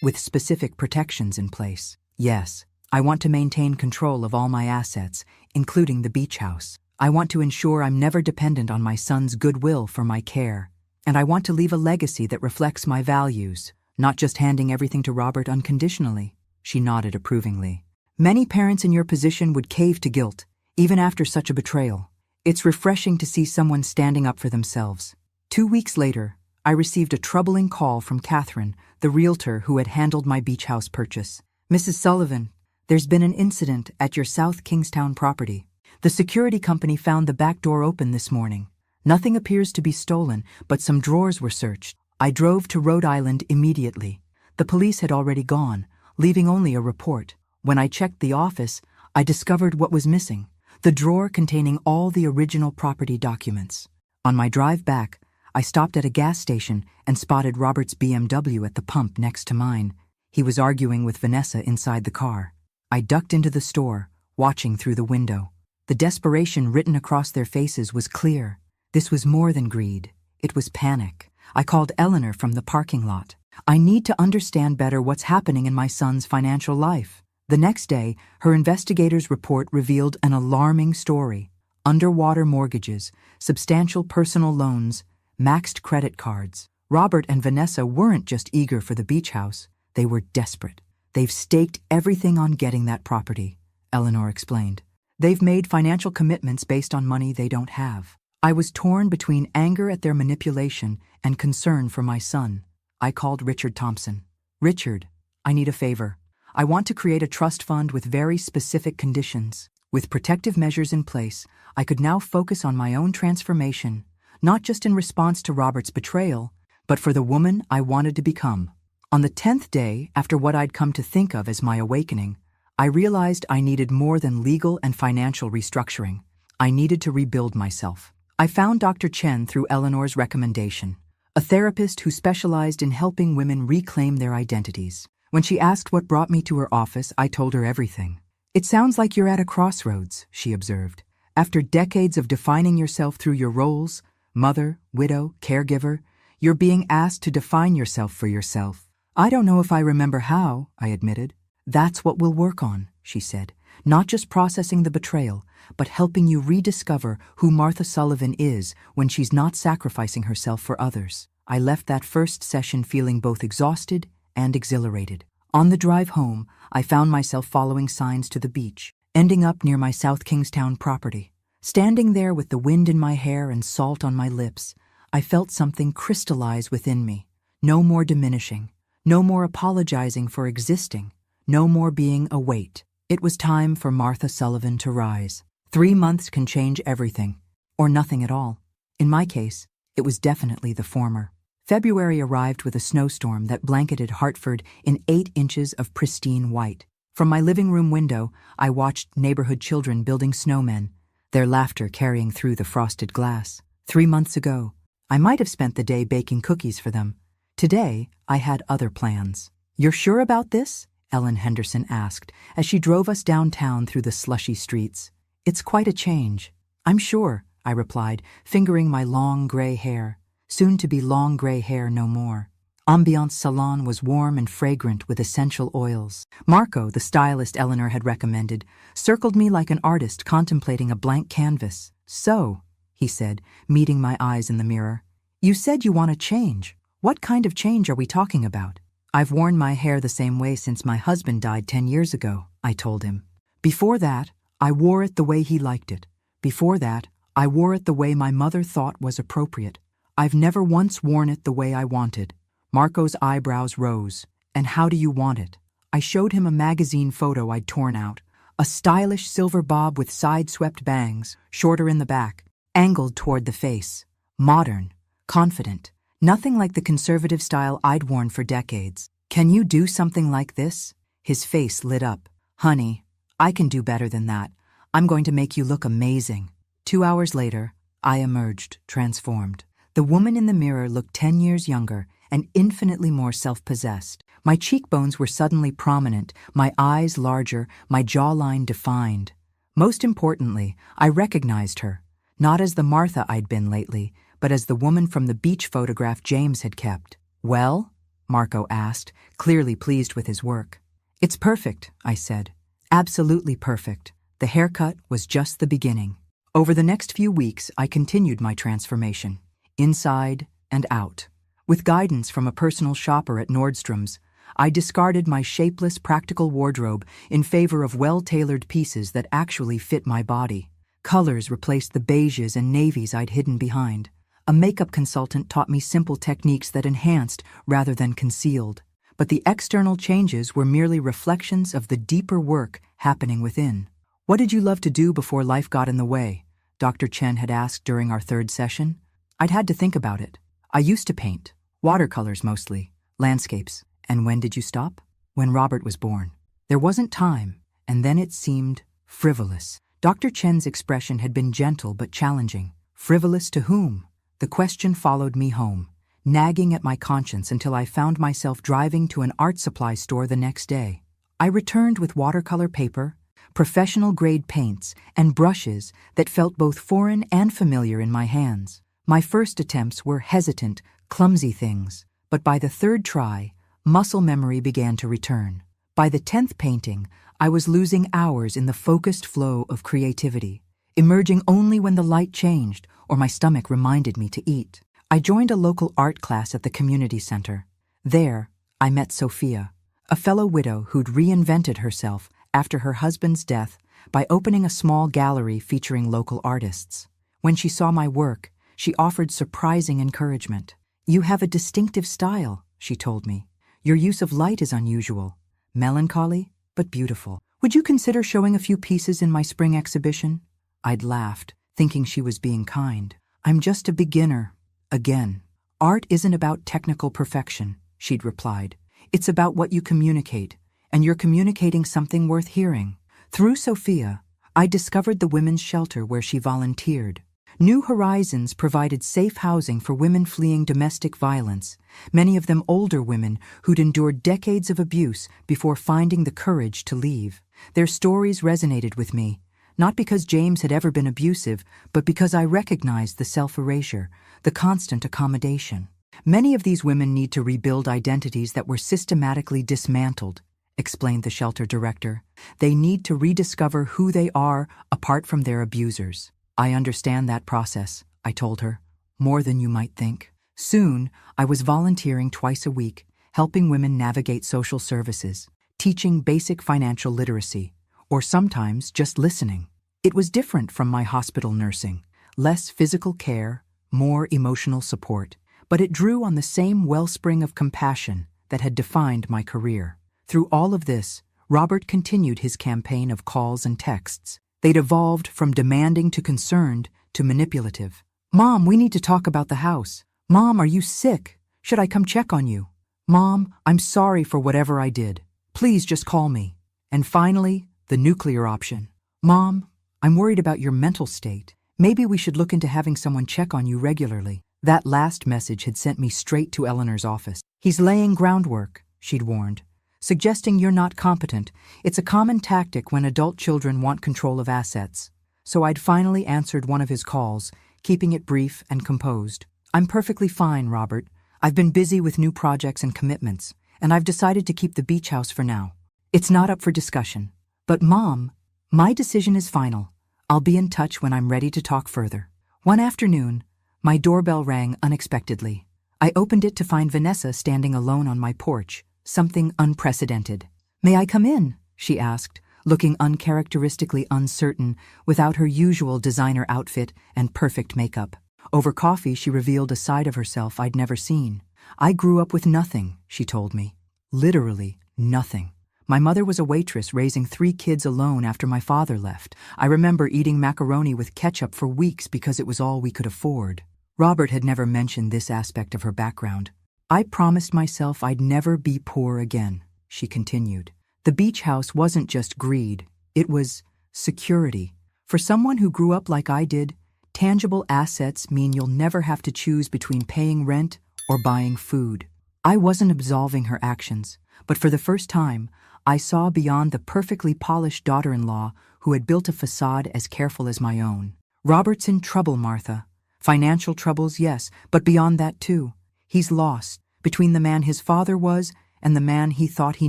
with specific protections in place. Yes, I want to maintain control of all my assets, including the beach house. I want to ensure I'm never dependent on my son's goodwill for my care. And I want to leave a legacy that reflects my values, not just handing everything to Robert unconditionally. She nodded approvingly. Many parents in your position would cave to guilt, even after such a betrayal. It's refreshing to see someone standing up for themselves. 2 weeks later, I received a troubling call from Catherine, the realtor who had handled my beach house purchase. Mrs. Sullivan, there's been an incident at your South Kingstown property. The security company found the back door open this morning. Nothing appears to be stolen, but some drawers were searched. I drove to Rhode Island immediately. The police had already gone, leaving only a report. When I checked the office, I discovered what was missing: the drawer containing all the original property documents. On my drive back, I stopped at a gas station and spotted Robert's BMW at the pump next to mine. He was arguing with Vanessa inside the car. I ducked into the store, watching through the window. The desperation written across their faces was clear. This was more than greed. It was panic. I called Eleanor from the parking lot. I need to understand better what's happening in my son's financial life. The next day, her investigator's report revealed an alarming story: underwater mortgages, substantial personal loans, maxed credit cards. Robert and Vanessa weren't just eager for the beach house. They were desperate. They've staked everything on getting that property, Eleanor explained. They've made financial commitments based on money they don't have. I was torn between anger at their manipulation and concern for my son. I called Richard Thompson. Richard, I need a favor. I want to create a trust fund with very specific conditions. With protective measures in place, I could now focus on my own transformation, not just in response to Robert's betrayal, but for the woman I wanted to become. On the 10th day, after what I'd come to think of as my awakening, I realized I needed more than legal and financial restructuring. I needed to rebuild myself. I found Dr. Chen through Eleanor's recommendation, a therapist who specialized in helping women reclaim their identities. When she asked what brought me to her office, I told her everything. It sounds like you're at a crossroads, she observed. After decades of defining yourself through your roles, mother, widow, caregiver, you're being asked to define yourself for yourself. I don't know if I remember how, I admitted. That's what we'll work on, she said. Not just processing the betrayal, but helping you rediscover who Martha Sullivan is when she's not sacrificing herself for others. I left that first session feeling both exhausted and exhilarated. On the drive home, I found myself following signs to the beach, ending up near my South Kingstown property. Standing there with the wind in my hair and salt on my lips, I felt something crystallize within me. No more diminishing, no more apologizing for existing, no more being a weight. It was time for Martha Sullivan to rise. 3 months can change everything, or nothing at all. In my case, it was definitely the former. February arrived with a snowstorm that blanketed Hartford in 8 inches of pristine white. From my living room window, I watched neighborhood children building snowmen, their laughter carrying through the frosted glass. 3 months ago, I might have spent the day baking cookies for them. Today, I had other plans. "You're sure about this?" Ellen Henderson asked as she drove us downtown through the slushy streets. "It's quite a change." "I'm sure," I replied, fingering my long gray hair, soon to be long gray hair no more. Ambiance Salon was warm and fragrant with essential oils. Marco, the stylist Eleanor had recommended, circled me like an artist contemplating a blank canvas. "So," he said, meeting my eyes in the mirror, "you said you want to change. What kind of change are we talking about?" "I've worn my hair the same way since my husband died 10 years ago," I told him. "Before that, I wore it the way he liked it. Before that, I wore it the way my mother thought was appropriate. I've never once worn it the way I wanted." Marco's eyebrows rose. "And how do you want it?" I showed him a magazine photo I'd torn out. A stylish silver bob with side-swept bangs, shorter in the back, angled toward the face. Modern, confident, nothing like the conservative style I'd worn for decades. "Can you do something like this?" His face lit up. "Honey, I can do better than that. I'm going to make you look amazing." 2 hours later, I emerged, transformed. The woman in the mirror looked 10 years younger and infinitely more self-possessed. My cheekbones were suddenly prominent, my eyes larger, my jawline defined. Most importantly, I recognized her, not as the Martha I'd been lately, but as the woman from the beach photograph James had kept. "Well?" Marco asked, clearly pleased with his work. "It's perfect," I said. "Absolutely perfect." The haircut was just the beginning. Over the next few weeks, I continued my transformation, inside and out. With guidance from a personal shopper at Nordstrom's, I discarded my shapeless, practical wardrobe in favor of well-tailored pieces that actually fit my body. Colors replaced the beiges and navies I'd hidden behind. A makeup consultant taught me simple techniques that enhanced rather than concealed. But the external changes were merely reflections of the deeper work happening within. "What did you love to do before life got in the way?" Dr. Chen had asked during our 3rd session. I'd had to think about it. "I used to paint. Watercolors mostly. Landscapes." "And when did you stop?" "When Robert was born. There wasn't time, and then it seemed frivolous." Dr. Chen's expression had been gentle but challenging. Frivolous to whom? The question followed me home, nagging at my conscience until I found myself driving to an art supply store the next day. I returned with watercolor paper, professional-grade paints, and brushes that felt both foreign and familiar in my hands. My first attempts were hesitant, clumsy things, but by the 3rd try, muscle memory began to return. By the 10th painting, I was losing hours in the focused flow of creativity, emerging only when the light changed or my stomach reminded me to eat. I joined a local art class at the community center. There, I met Sophia, a fellow widow who'd reinvented herself after her husband's death by opening a small gallery featuring local artists. When she saw my work, she offered surprising encouragement. "You have a distinctive style," she told me. "Your use of light is unusual. Melancholy, but beautiful. Would you consider showing a few pieces in my spring exhibition?" I'd laughed, thinking she was being kind. "I'm just a beginner." Again. "Art isn't about technical perfection," she'd replied. "It's about what you communicate, and you're communicating something worth hearing." Through Sophia, I discovered the women's shelter where she volunteered. New Horizons provided safe housing for women fleeing domestic violence, many of them older women who'd endured decades of abuse before finding the courage to leave. Their stories resonated with me, not because James had ever been abusive, but because I recognized the self-erasure, the constant accommodation. Many of these women need to rebuild identities that were systematically dismantled, explained the shelter director. They need to rediscover who they are apart from their abusers. I understand that process, I told her, more than you might think. Soon, I was volunteering twice a week, helping women navigate social services, teaching basic financial literacy, or sometimes just listening. It was different from my hospital nursing, less physical care, more emotional support, but it drew on the same wellspring of compassion that had defined my career. Through all of this, Robert continued his campaign of calls and texts. They'd evolved from demanding to concerned to manipulative. "Mom, we need to talk about the house. Mom, are you sick? Should I come check on you? Mom, I'm sorry for whatever I did. Please just call me." And finally, the nuclear option. "Mom, I'm worried about your mental state. Maybe we should look into having someone check on you regularly." That last message had sent me straight to Eleanor's office. "He's laying groundwork," she'd warned, "suggesting you're not competent. It's a common tactic when adult children want control of assets." So I'd finally answered one of his calls, keeping it brief and composed. "I'm perfectly fine, Robert. I've been busy with new projects and commitments, and I've decided to keep the beach house for now. It's not up for discussion. But Mom, my decision is final. I'll be in touch when I'm ready to talk further." One afternoon, my doorbell rang unexpectedly. I opened it to find Vanessa standing alone on my porch, something unprecedented. "May I come in?" she asked, looking uncharacteristically uncertain without her usual designer outfit and perfect makeup. Over coffee, she revealed a side of herself I'd never seen. "I grew up with nothing," she told me. Literally nothing. My mother was a waitress raising 3 kids alone after my father left. I remember eating macaroni with ketchup for weeks because it was all we could afford. Robert had never mentioned this aspect of her background. "I promised myself I'd never be poor again," she continued. The beach house wasn't just greed, it was security. For someone who grew up like I did, tangible assets mean you'll never have to choose between paying rent or buying food. I wasn't absolving her actions, but for the first time, I saw beyond the perfectly polished daughter-in-law who had built a facade as careful as my own. "Robert's in trouble, Martha. Financial troubles, yes, but beyond that too. He's lost, between the man his father was and the man he thought he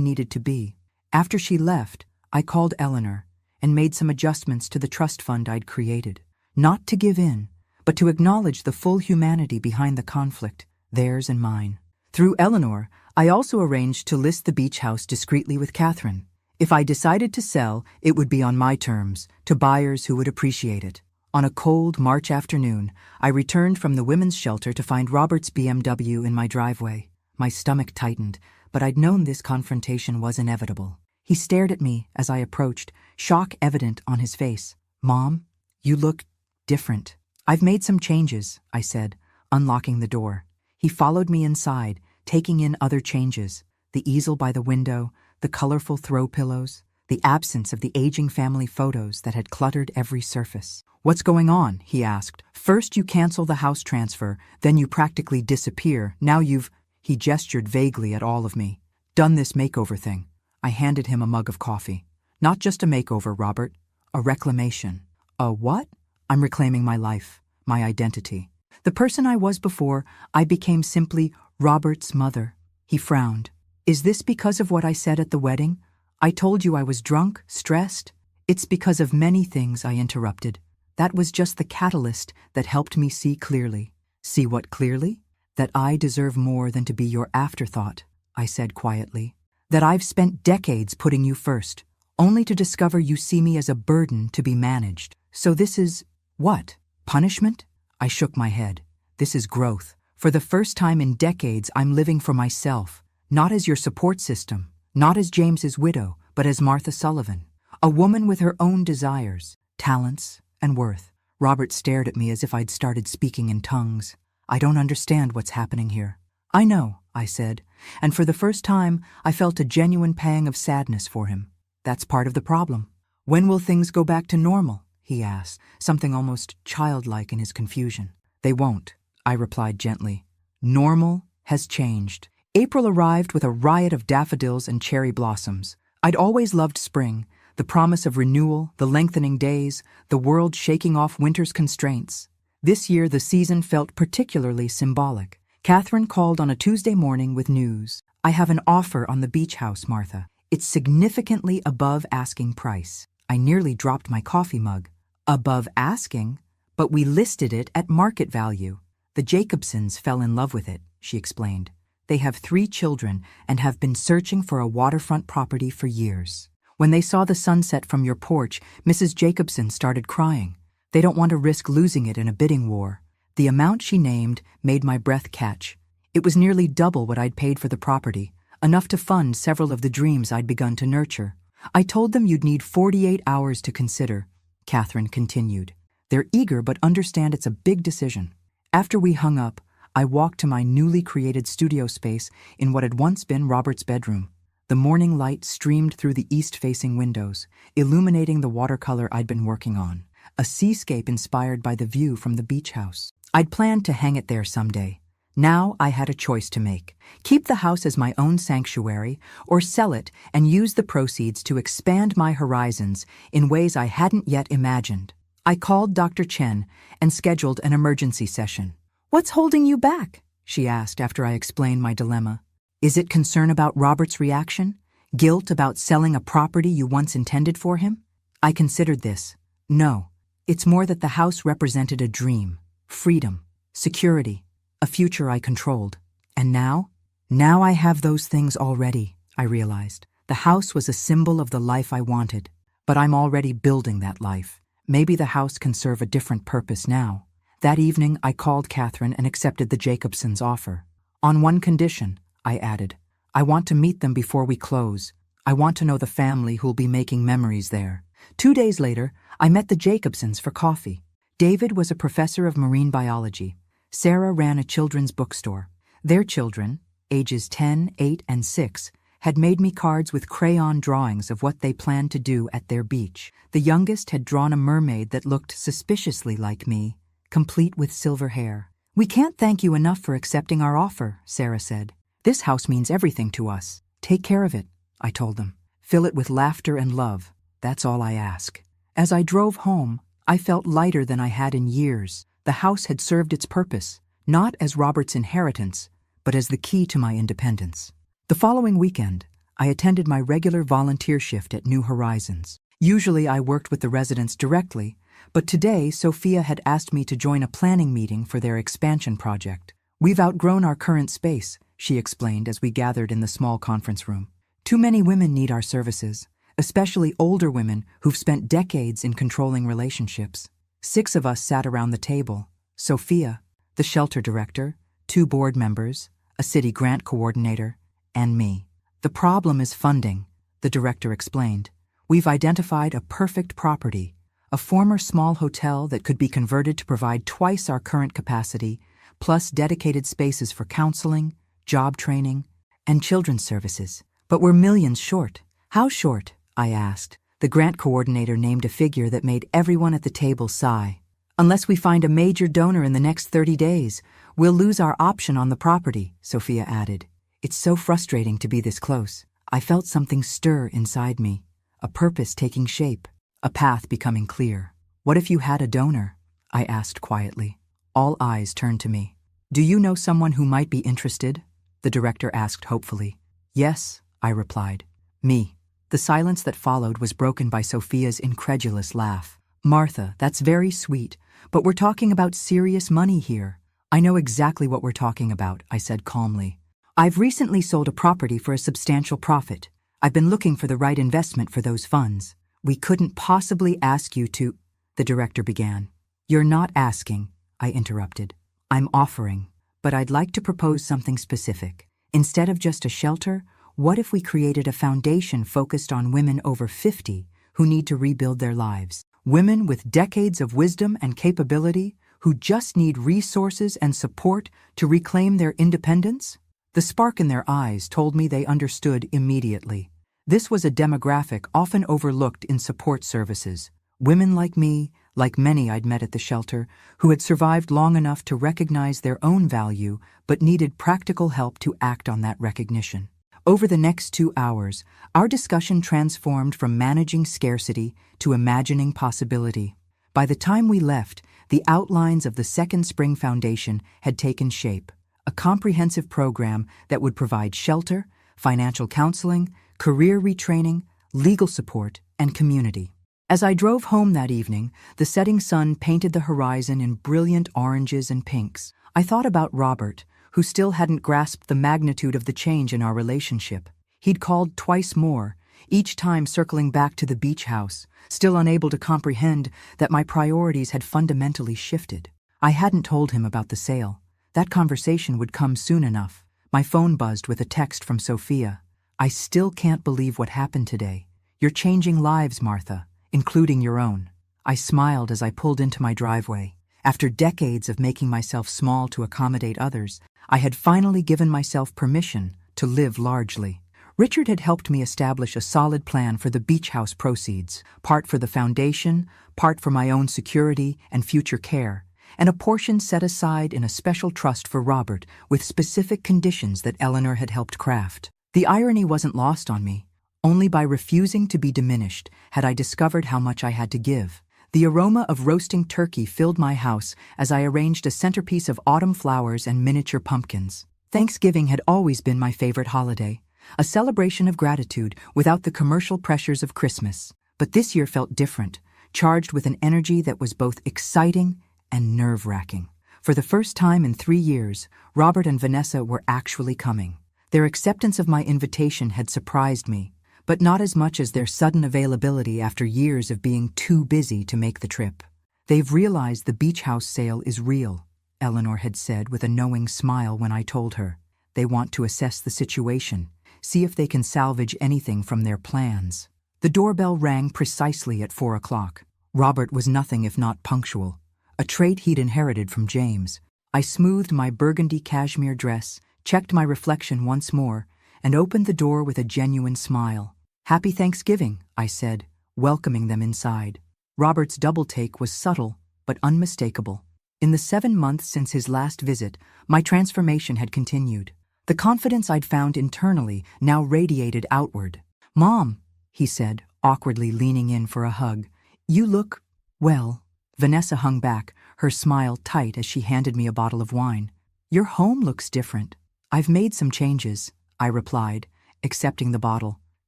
needed to be." After she left, I called Eleanor and made some adjustments to the trust fund I'd created. Not to give in, but to acknowledge the full humanity behind the conflict, theirs and mine. Through Eleanor, I also arranged to list the beach house discreetly with Catherine. If I decided to sell, it would be on my terms, to buyers who would appreciate it. On a cold March afternoon, I returned from the women's shelter to find Robert's BMW in my driveway. My stomach tightened, but I'd known this confrontation was inevitable. He stared at me as I approached, shock evident on his face. "Mom, you look different." "I've made some changes," I said, unlocking the door. He followed me inside, taking in other changes: the easel by the window, the colorful throw pillows, the absence of the aging family photos that had cluttered every surface. "What's going on?" he asked. "First you cancel the house transfer, then you practically disappear. Now you've—" He gestured vaguely at all of me. "Done this makeover thing." I handed him a mug of coffee. "Not just a makeover, Robert. A reclamation." "A what?" "I'm reclaiming my life, my identity. The person I was before, I became simply Robert's mother." He frowned. "Is this because of what I said at the wedding? I told you I was drunk, stressed?" "It's because of many things," I interrupted. "That was just the catalyst that helped me see clearly." "See what clearly?" "That I deserve more than to be your afterthought," I said quietly. "That I've spent decades putting you first, only to discover you see me as a burden to be managed. So this is, what, punishment?" I shook my head. "This is growth. For the first time in decades, I'm living for myself, not as your support system, not as James's widow, but as Martha Sullivan, a woman with her own desires, talents, and worth." Robert stared at me as if I'd started speaking in tongues. "I don't understand what's happening here." "I know," I said, and for the first time, I felt a genuine pang of sadness for him. "That's part of the problem." "When will things go back to normal?" he asked, something almost childlike in his confusion. "They won't," I replied gently. "Normal has changed." April arrived with a riot of daffodils and cherry blossoms. I'd always loved spring, the promise of renewal, the lengthening days, the world shaking off winter's constraints. This year the season felt particularly symbolic. Catherine called on a Tuesday morning with news. I have an offer on the beach house, Martha. It's significantly above asking price. I nearly dropped my coffee mug. Above asking? But we listed it at market value. The Jacobsons fell in love with it, she explained. They have 3 children and have been searching for a waterfront property for years. When they saw the sunset from your porch, Mrs. Jacobson started crying. They don't want to risk losing it in a bidding war. The amount she named made my breath catch. It was nearly double what I'd paid for the property, enough to fund several of the dreams I'd begun to nurture. I told them you'd need 48 hours to consider, Catherine continued. They're eager but understand it's a big decision. After we hung up, I walked to my newly created studio space in what had once been Robert's bedroom. The morning light streamed through the east-facing windows, illuminating the watercolor I'd been working on, a seascape inspired by the view from the beach house. I'd planned to hang it there someday. Now I had a choice to make. Keep the house as my own sanctuary, or sell it and use the proceeds to expand my horizons in ways I hadn't yet imagined. I called Dr. Chen and scheduled an emergency session. "What's holding you back?" she asked after I explained my dilemma. "Is it concern about Robert's reaction? Guilt about selling a property you once intended for him?" I considered this. No, it's more that the house represented a dream, freedom, security, a future I controlled. And now? Now I have those things already, I realized. The house was a symbol of the life I wanted, but I'm already building that life. Maybe the house can serve a different purpose now. That evening, I called Catherine and accepted the Jacobsons' offer. On one condition, I added. I want to meet them before we close. I want to know the family who'll be making memories there. 2 days later, I met the Jacobsons for coffee. David was a professor of marine biology. Sarah ran a children's bookstore. Their children, ages 10, 8, and 6, had made me cards with crayon drawings of what they planned to do at their beach. The youngest had drawn a mermaid that looked suspiciously like me, complete with silver hair. "We can't thank you enough for accepting our offer," Sarah said. "This house means everything to us. Take care of it," I told them. "Fill it with laughter and love. That's all I ask." As I drove home, I felt lighter than I had in years. The house had served its purpose, not as Robert's inheritance, but as the key to my independence. The following weekend, I attended my regular volunteer shift at New Horizons. Usually I worked with the residents directly, but today Sophia had asked me to join a planning meeting for their expansion project. "We've outgrown our current space," she explained as we gathered in the small conference room. "Too many women need our services, especially older women who've spent decades in controlling relationships." 6 of us sat around the table. Sophia, the shelter director, 2 board members, a city grant coordinator, and me. "The problem is funding," the director explained. "We've identified a perfect property, a former small hotel that could be converted to provide twice our current capacity, plus dedicated spaces for counseling, job training, and children's services. But we're millions short." "How short?" I asked. The grant coordinator named a figure that made everyone at the table sigh. "Unless we find a major donor in the next 30 days, we'll lose our option on the property," Sophia added. "It's so frustrating to be this close." I felt something stir inside me, a purpose taking shape, a path becoming clear. "What if you had a donor?" I asked quietly. All eyes turned to me. "Do you know someone who might be interested?" the director asked hopefully. "Yes," I replied. "Me." The silence that followed was broken by Sophia's incredulous laugh. "Martha, that's very sweet, but we're talking about serious money here." "I know exactly what we're talking about," I said calmly. "I've recently sold a property for a substantial profit. I've been looking for the right investment for those funds." "We couldn't possibly ask you to," the director began. "You're not asking," I interrupted. "I'm offering, but I'd like to propose something specific. Instead of just a shelter, what if we created a foundation focused on women over 50 who need to rebuild their lives? Women with decades of wisdom and capability who just need resources and support to reclaim their independence?" The spark in their eyes told me they understood immediately. This was a demographic often overlooked in support services. Women like me, like many I'd met at the shelter, who had survived long enough to recognize their own value but needed practical help to act on that recognition. Over the next 2 hours, our discussion transformed from managing scarcity to imagining possibility. By the time we left, the outlines of the Second Spring Foundation had taken shape, a comprehensive program that would provide shelter, financial counseling, career retraining, legal support, and community. As I drove home that evening, the setting sun painted the horizon in brilliant oranges and pinks. I thought about Robert, who still hadn't grasped the magnitude of the change in our relationship. He'd called twice more, each time circling back to the beach house, still unable to comprehend that my priorities had fundamentally shifted. I hadn't told him about the sale. That conversation would come soon enough. My phone buzzed with a text from Sophia. "I still can't believe what happened today. You're changing lives, Martha, including your own." I smiled as I pulled into my driveway. After decades of making myself small to accommodate others, I had finally given myself permission to live largely. Richard had helped me establish a solid plan for the beach house proceeds, part for the foundation, part for my own security and future care, and a portion set aside in a special trust for Robert with specific conditions that Eleanor had helped craft. The irony wasn't lost on me. Only by refusing to be diminished had I discovered how much I had to give. The aroma of roasting turkey filled my house as I arranged a centerpiece of autumn flowers and miniature pumpkins. Thanksgiving had always been my favorite holiday, a celebration of gratitude without the commercial pressures of Christmas. But this year felt different, charged with an energy that was both exciting and nerve-wracking. For the first time in 3 years, Robert and Vanessa were actually coming. Their acceptance of my invitation had surprised me, but not as much as their sudden availability after years of being too busy to make the trip. "They've realized the beach house sale is real," Eleanor had said with a knowing smile when I told her. "They want to assess the situation, see if they can salvage anything from their plans." The doorbell rang precisely at 4 o'clock. Robert was nothing if not punctual, a trait he'd inherited from James. I smoothed my burgundy cashmere dress, checked my reflection once more, and opened the door with a genuine smile. "Happy Thanksgiving," I said, welcoming them inside. Robert's double-take was subtle but unmistakable. In the 7 months since his last visit, my transformation had continued. The confidence I'd found internally now radiated outward. "Mom," he said, awkwardly leaning in for a hug, "you look, well." Vanessa hung back, her smile tight as she handed me a bottle of wine. "Your home looks different." "I've made some changes," I replied, accepting the bottle.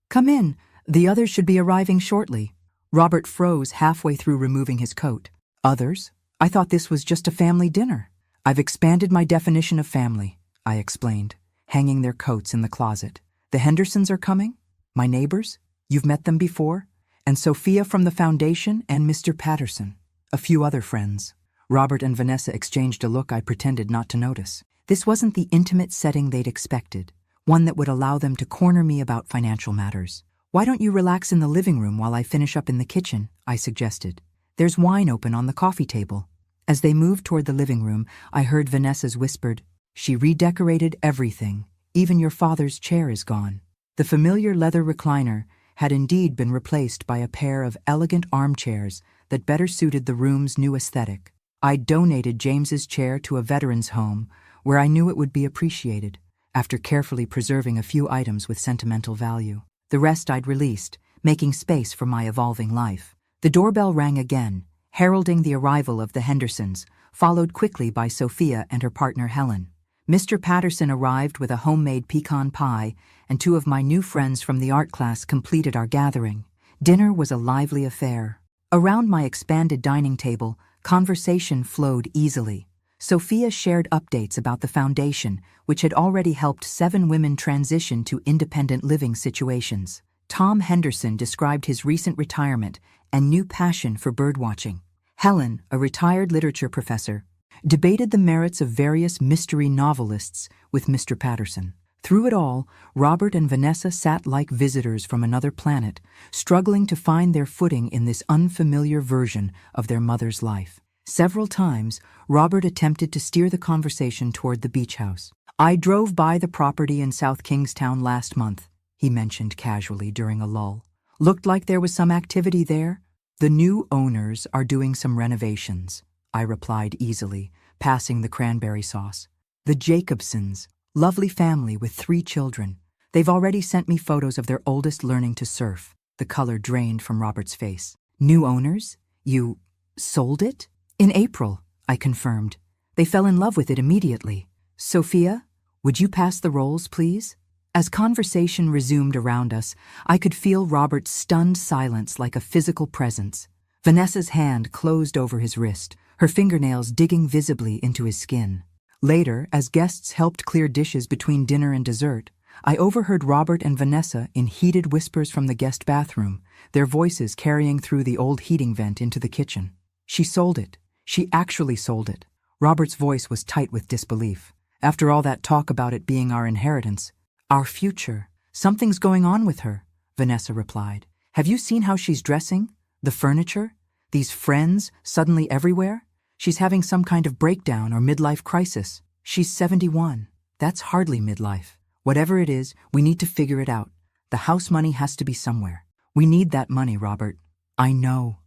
"Come in, the others should be arriving shortly." Robert froze halfway through removing his coat. "Others? I thought this was just a family dinner." "I've expanded my definition of family," I explained, hanging their coats in the closet. "The Hendersons are coming? My neighbors? You've met them before? And Sophia from the foundation and Mr. Patterson. A few other friends." Robert and Vanessa exchanged a look I pretended not to notice. This wasn't the intimate setting they'd expected, one that would allow them to corner me about financial matters. "Why don't you relax in the living room while I finish up in the kitchen?" I suggested. "There's wine open on the coffee table." As they moved toward the living room, I heard Vanessa's whispered, "She redecorated everything. Even your father's chair is gone." The familiar leather recliner had indeed been replaced by a pair of elegant armchairs that better suited the room's new aesthetic. I'd donated James's chair to a veterans' home where I knew it would be appreciated, after carefully preserving a few items with sentimental value. The rest I'd released, making space for my evolving life. The doorbell rang again, heralding the arrival of the Hendersons, followed quickly by Sophia and her partner Helen. Mr. Patterson arrived with a homemade pecan pie, and 2 of my new friends from the art class completed our gathering. Dinner was a lively affair. Around my expanded dining table, conversation flowed easily. Sophia shared updates about the foundation, which had already helped 7 women transition to independent living situations. Tom Henderson described his recent retirement and new passion for birdwatching. Helen, a retired literature professor, debated the merits of various mystery novelists with Mr. Patterson. Through it all, Robert and Vanessa sat like visitors from another planet, struggling to find their footing in this unfamiliar version of their mother's life. Several times, Robert attempted to steer the conversation toward the beach house. "I drove by the property in South Kingstown last month," he mentioned casually during a lull. "Looked like there was some activity there." "The new owners are doing some renovations," I replied easily, passing the cranberry sauce. "The Jacobsons, lovely family with 3 children. They've already sent me photos of their oldest learning to surf." The color drained from Robert's face. "New owners? You sold it?" "In April," I confirmed. "They fell in love with it immediately." Sophia, would you pass the rolls, please? As conversation resumed around us, I could feel Robert's stunned silence like a physical presence. Vanessa's hand closed over his wrist, her fingernails digging visibly into his skin. Later, as guests helped clear dishes between dinner and dessert, I overheard Robert and Vanessa in heated whispers from the guest bathroom, their voices carrying through the old heating vent into the kitchen. She sold it. She actually sold it. Robert's voice was tight with disbelief. After all that talk about it being our inheritance, our future, something's going on with her, Vanessa replied. Have you seen how she's dressing? The furniture? These friends suddenly everywhere? She's having some kind of breakdown or midlife crisis. She's 71. That's hardly midlife. Whatever it is, we need to figure it out. The house money has to be somewhere. We need that money, Robert. I know,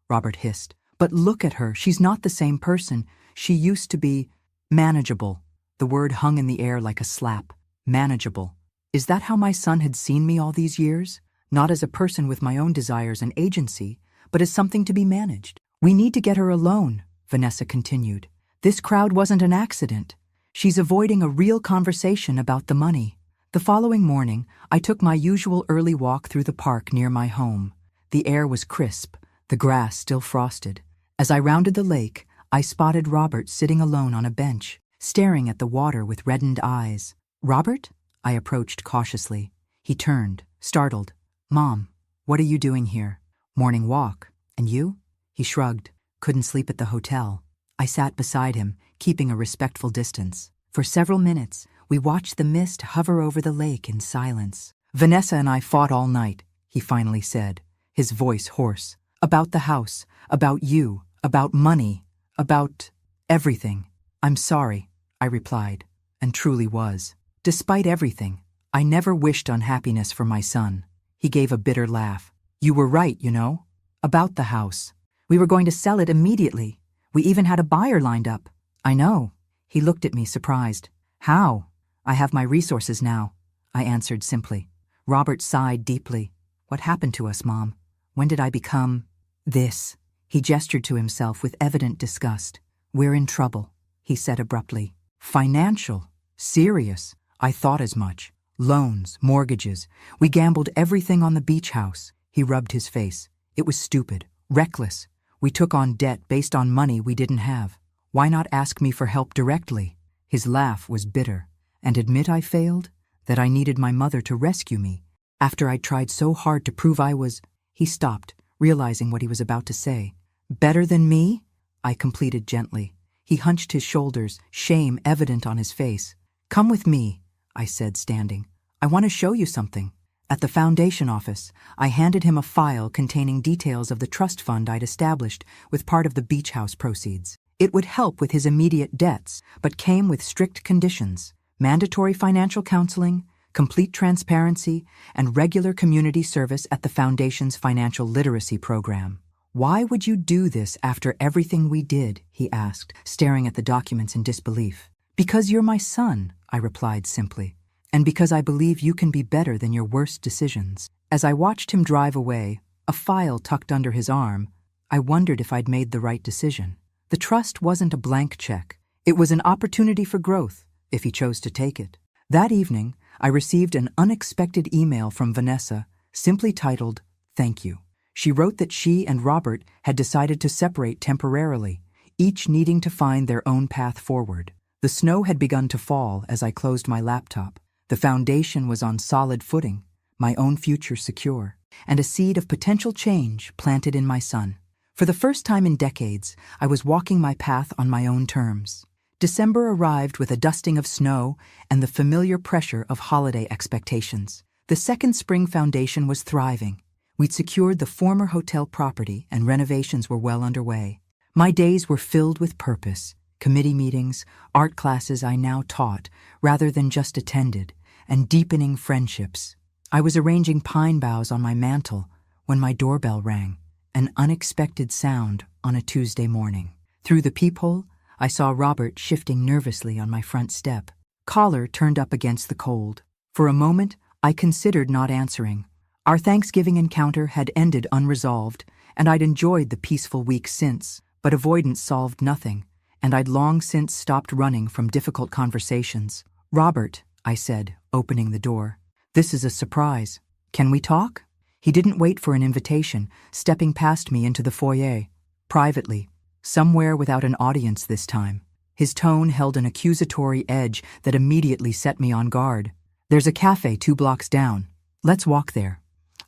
Robert hissed. But look at her. She's not the same person. She used to be manageable. The word hung in the air like a slap. Manageable. Is that how my son had seen me all these years? Not as a person with my own desires and agency, but as something to be managed. We need to get her alone, Vanessa continued. This crowd wasn't an accident. She's avoiding a real conversation about the money. The following morning, I took my usual early walk through the park near my home. The air was crisp, the grass still frosted. As I rounded the lake, I spotted Robert sitting alone on a bench, staring at the water with reddened eyes. Robert? I approached cautiously. He turned, startled. Mom, what are you doing here? Morning walk. And you? He shrugged. Couldn't sleep at the hotel. I sat beside him, keeping a respectful distance. For several minutes, we watched the mist hover over the lake in silence. Vanessa and I fought all night, he finally said, his voice hoarse. About the house, about you, about money, about everything. I'm sorry, I replied, and truly was. Despite everything, I never wished unhappiness for my son. He gave a bitter laugh. You were right, you know. About the house. We were going to sell it immediately. We even had a buyer lined up. I know. He looked at me surprised. How? I have my resources now, I answered simply. Robert sighed deeply. What happened to us, Mom? When did I become this? He gestured to himself with evident disgust. We're in trouble, he said abruptly. Financial? Serious? I thought as much. Loans, mortgages. We gambled everything on the beach house. He rubbed his face. It was stupid, reckless. We took on debt based on money we didn't have. Why not ask me for help directly? His laugh was bitter. And admit I failed? That I needed my mother to rescue me? After I'd tried so hard to prove I was... He stopped, realizing what he was about to say. Better than me? I completed gently. He hunched his shoulders, shame evident on his face. Come with me, I said, standing. I want to show you something. At the foundation office, I handed him a file containing details of the trust fund I'd established with part of the beach house proceeds. It would help with his immediate debts, but came with strict conditions: mandatory financial counseling, complete transparency, and regular community service at the Foundation's financial literacy program. Why would you do this after everything we did? He asked, staring at the documents in disbelief. Because you're my son, I replied simply, and because I believe you can be better than your worst decisions. As I watched him drive away, a file tucked under his arm, I wondered if I'd made the right decision. The trust wasn't a blank check. It was an opportunity for growth, if he chose to take it. That evening, I received an unexpected email from Vanessa, simply titled, Thank you. She wrote that she and Robert had decided to separate temporarily, each needing to find their own path forward. The snow had begun to fall as I closed my laptop. The foundation was on solid footing, my own future secure, and a seed of potential change planted in my son. For the first time in decades, I was walking my path on my own terms. December arrived with a dusting of snow and the familiar pressure of holiday expectations. The Second Spring Foundation was thriving. We'd secured the former hotel property and renovations were well underway. My days were filled with purpose, committee meetings, art classes I now taught rather than just attended, and deepening friendships. I was arranging pine boughs on my mantel when my doorbell rang, an unexpected sound on a Tuesday morning. Through the peephole, I saw Robert shifting nervously on my front step, collar turned up against the cold. For a moment, I considered not answering. Our Thanksgiving encounter had ended unresolved, and I'd enjoyed the peaceful week since, but avoidance solved nothing, and I'd long since stopped running from difficult conversations. "Robert," I said, opening the door. "This is a surprise. Can we talk?" He didn't wait for an invitation, stepping past me into the foyer. Privately, somewhere without an audience this time. His tone held an accusatory edge that immediately set me on guard. "There's a cafe 2 blocks down. Let's walk there."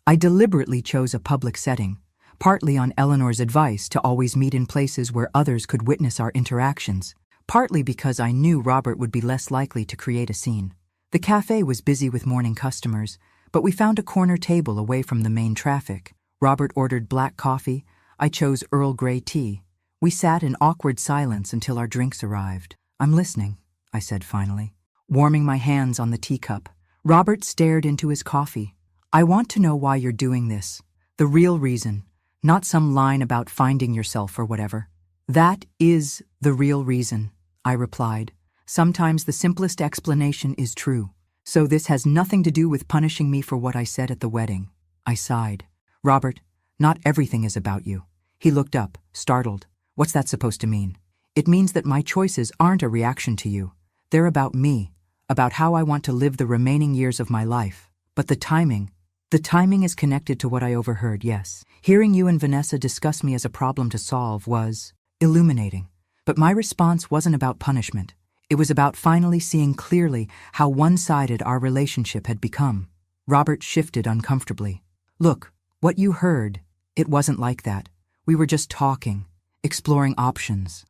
I deliberately chose a public setting, partly on Eleanor's advice to always meet in places where others could witness our interactions, partly because I knew Robert would be less likely to create a scene. The cafe was busy with morning customers, but we found a corner table away from the main traffic. Robert ordered black coffee. I chose Earl Grey tea. We sat in awkward silence until our drinks arrived. "I'm listening," I said finally, warming my hands on the teacup. Robert stared into his coffee. "I want to know why you're doing this. The real reason, not some line about finding yourself or whatever." "That is the real reason," I replied. "Sometimes the simplest explanation is true. So this has nothing to do with punishing me for what I said at the wedding." I sighed. "Robert, not everything is about you." He looked up, startled. "What's that supposed to mean?" "It means that my choices aren't a reaction to you. They're about me, about how I want to live the remaining years of my life. But the timing is connected to what I overheard, yes. Hearing you and Vanessa discuss me as a problem to solve was illuminating. But my response wasn't about punishment. It was about finally seeing clearly how one-sided our relationship had become. Robert shifted uncomfortably. "Look, what you heard, it wasn't like that. We were just talking, exploring options